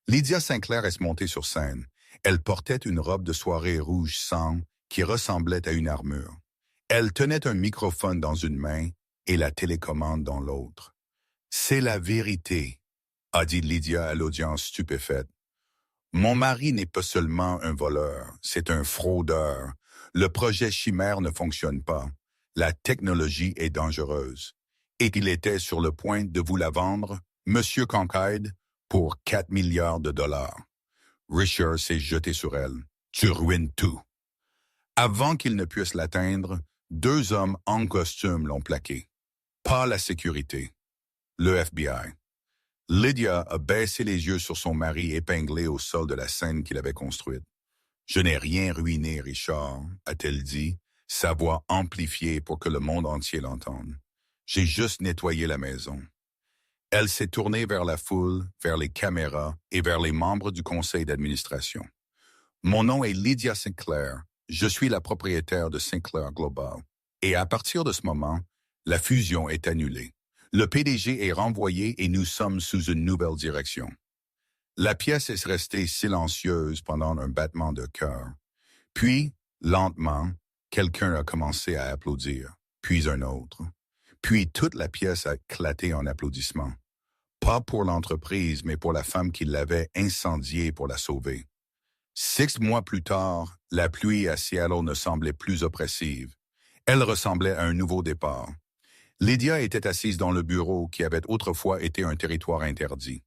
Lydia Sinclair est montée sur scène. Elle portait une robe de soirée rouge sang qui ressemblait à une armure. Elle tenait un microphone dans une main et la télécommande dans l'autre. « C'est la vérité, » a dit Lydia à l'audience stupéfaite. « Mon mari n'est pas seulement un voleur, c'est un fraudeur. Le projet Chimère ne fonctionne pas. La technologie est dangereuse. Et il était sur le point de vous la vendre, Monsieur Conningcade, pour 4 milliards de dollars. Richard s'est jeté sur elle. Tu ruines tout. Avant qu'il ne puisse l'atteindre, 2 hommes en costume l'ont plaqué. Pas la sécurité. Le FBI. Lydia a baissé les yeux sur son mari épinglé au sol de la scène qu'il avait construite. « Je n'ai rien ruiné, Richard, » a-t-elle dit, sa voix amplifiée pour que le monde entier l'entende. « J'ai juste nettoyé la maison. » Elle s'est tournée vers la foule, vers les caméras et vers les membres du conseil d'administration. « Mon nom est Lydia Sinclair. Je suis la propriétaire de Sinclair Global. Et à partir de ce moment, la fusion est annulée. Le PDG est renvoyé et nous sommes sous une nouvelle direction. » La pièce est restée silencieuse pendant un battement de cœur. Puis, lentement, quelqu'un a commencé à applaudir, puis un autre. Puis toute la pièce a éclaté en applaudissements. Pas pour l'entreprise, mais pour la femme qui l'avait incendiée pour la sauver. 6 mois plus tard, la pluie à Seattle ne semblait plus oppressive. Elle ressemblait à un nouveau départ. Lydia était assise dans le bureau qui avait autrefois été un territoire interdit.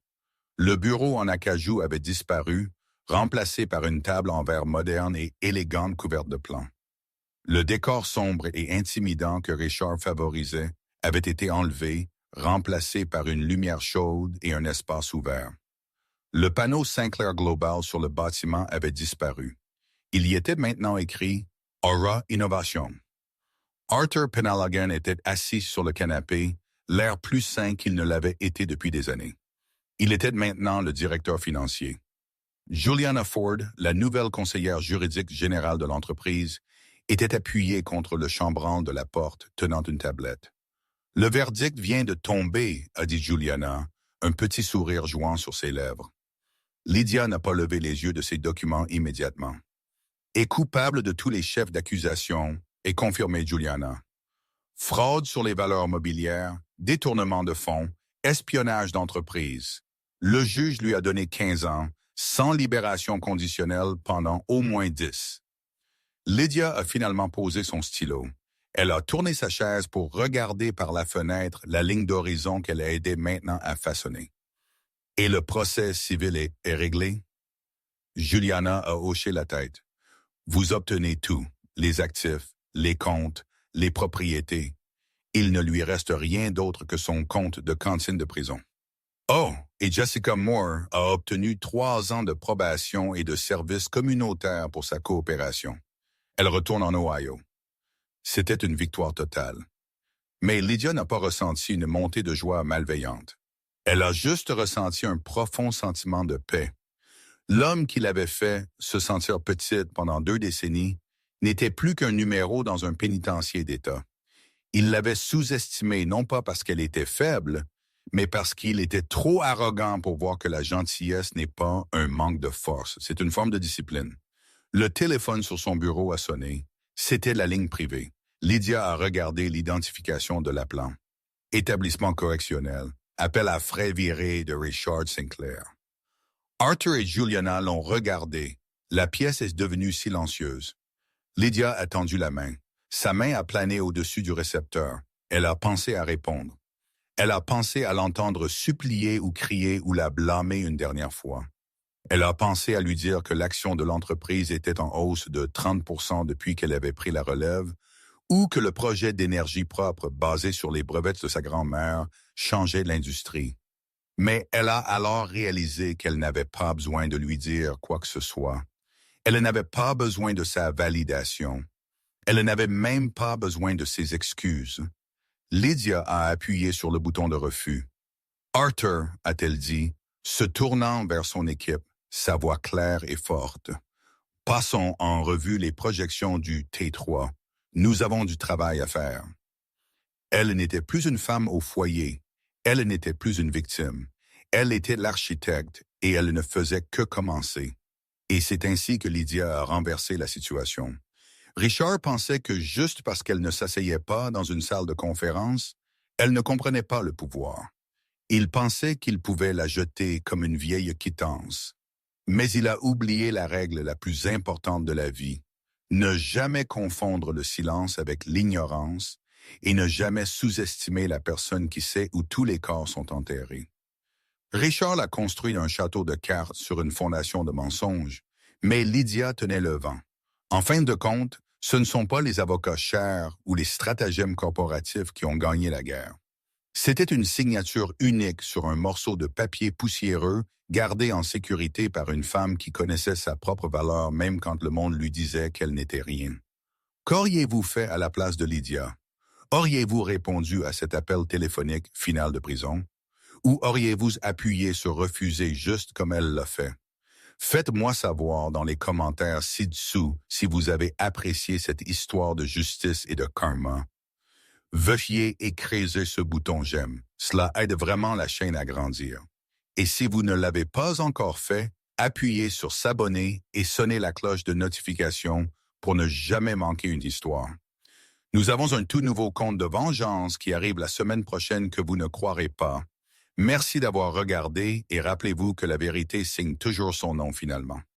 Le bureau en acajou avait disparu, remplacé par une table en verre moderne et élégante couverte de plans. Le décor sombre et intimidant que Richard favorisait avait été enlevé, remplacé par une lumière chaude et un espace ouvert. Le panneau Sinclair Global sur le bâtiment avait disparu. Il y était maintenant écrit « Aura Innovation ». Arthur Penhaligon était assis sur le canapé, l'air plus sain qu'il ne l'avait été depuis des années. Il était maintenant le directeur financier. Juliana Ford, la nouvelle conseillère juridique générale de l'entreprise, était appuyée contre le chambranle de la porte, tenant une tablette. « Le verdict vient de tomber, » a dit Juliana, un petit sourire jouant sur ses lèvres. Lydia n'a pas levé les yeux de ses documents immédiatement. « Est coupable de tous les chefs d'accusation, » est confirmé Juliana. Fraude sur les valeurs mobilières, détournement de fonds, espionnage d'entreprise. Le juge lui a donné 15 ans, sans libération conditionnelle pendant au moins 10. Lydia a finalement posé son stylo. Elle a tourné sa chaise pour regarder par la fenêtre la ligne d'horizon qu'elle a aidé maintenant à façonner. Et le procès civil est réglé? Juliana a hoché la tête. Vous obtenez tout, les actifs, les comptes, les propriétés. Il ne lui reste rien d'autre que son compte de cantine de prison. Oh, et Jessica Moore a obtenu 3 ans de probation et de services communautaires pour sa coopération. Elle retourne en Ohio. C'était une victoire totale. Mais Lydia n'a pas ressenti une montée de joie malveillante. Elle a juste ressenti un profond sentiment de paix. L'homme qui l'avait fait se sentir petite pendant 2 décennies n'était plus qu'un numéro dans un pénitencier d'État. Il l'avait sous-estimée non pas parce qu'elle était faible, mais parce qu'il était trop arrogant pour voir que la gentillesse n'est pas un manque de force, c'est une forme de discipline. Le téléphone sur son bureau a sonné. C'était la ligne privée. Lydia a regardé l'identification de l'appelant. Établissement correctionnel. Appel à frais virés de Richard Sinclair. Arthur et Juliana l'ont regardé. La pièce est devenue silencieuse. Lydia a tendu la main. Sa main a plané au-dessus du récepteur. Elle a pensé à répondre. Elle a pensé à l'entendre supplier ou crier ou la blâmer une dernière fois. Elle a pensé à lui dire que l'action de l'entreprise était en hausse de 30% depuis qu'elle avait pris la relève, ou que le projet d'énergie propre basé sur les brevets de sa grand-mère changeait l'industrie. Mais elle a alors réalisé qu'elle n'avait pas besoin de lui dire quoi que ce soit. Elle n'avait pas besoin de sa validation. Elle n'avait même pas besoin de ses excuses. Lydia a appuyé sur le bouton de refus. Arthur, a-t-elle dit, se tournant vers son équipe, sa voix claire et forte. Passons en revue les projections du T3. Nous avons du travail à faire. Elle n'était plus une femme au foyer. Elle n'était plus une victime. Elle était l'architecte et elle ne faisait que commencer. Et c'est ainsi que Lydia a renversé la situation. Richard pensait que juste parce qu'elle ne s'asseyait pas dans une salle de conférence, elle ne comprenait pas le pouvoir. Il pensait qu'il pouvait la jeter comme une vieille quittance. Mais il a oublié la règle la plus importante de la vie. Ne jamais confondre le silence avec l'ignorance et ne jamais sous-estimer la personne qui sait où tous les corps sont enterrés. Richard a construit un château de cartes sur une fondation de mensonges, mais Lydia tenait le vent. En fin de compte, ce ne sont pas les avocats chers ou les stratagèmes corporatifs qui ont gagné la guerre. C'était une signature unique sur un morceau de papier poussiéreux gardé en sécurité par une femme qui connaissait sa propre valeur même quand le monde lui disait qu'elle n'était rien. Qu'auriez-vous fait à la place de Lydia? Auriez-vous répondu à cet appel téléphonique final de prison? Ou auriez-vous appuyé sur refuser juste comme elle l'a fait? Faites-moi savoir dans les commentaires ci-dessous si vous avez apprécié cette histoire de justice et de karma. Veuillez écraser ce bouton j'aime. Cela aide vraiment la chaîne à grandir. Et si vous ne l'avez pas encore fait, appuyez sur s'abonner et sonnez la cloche de notification pour ne jamais manquer une histoire. Nous avons un tout nouveau conte de vengeance qui arrive la semaine prochaine que vous ne croirez pas. Merci d'avoir regardé et rappelez-vous que la vérité signe toujours son nom finalement.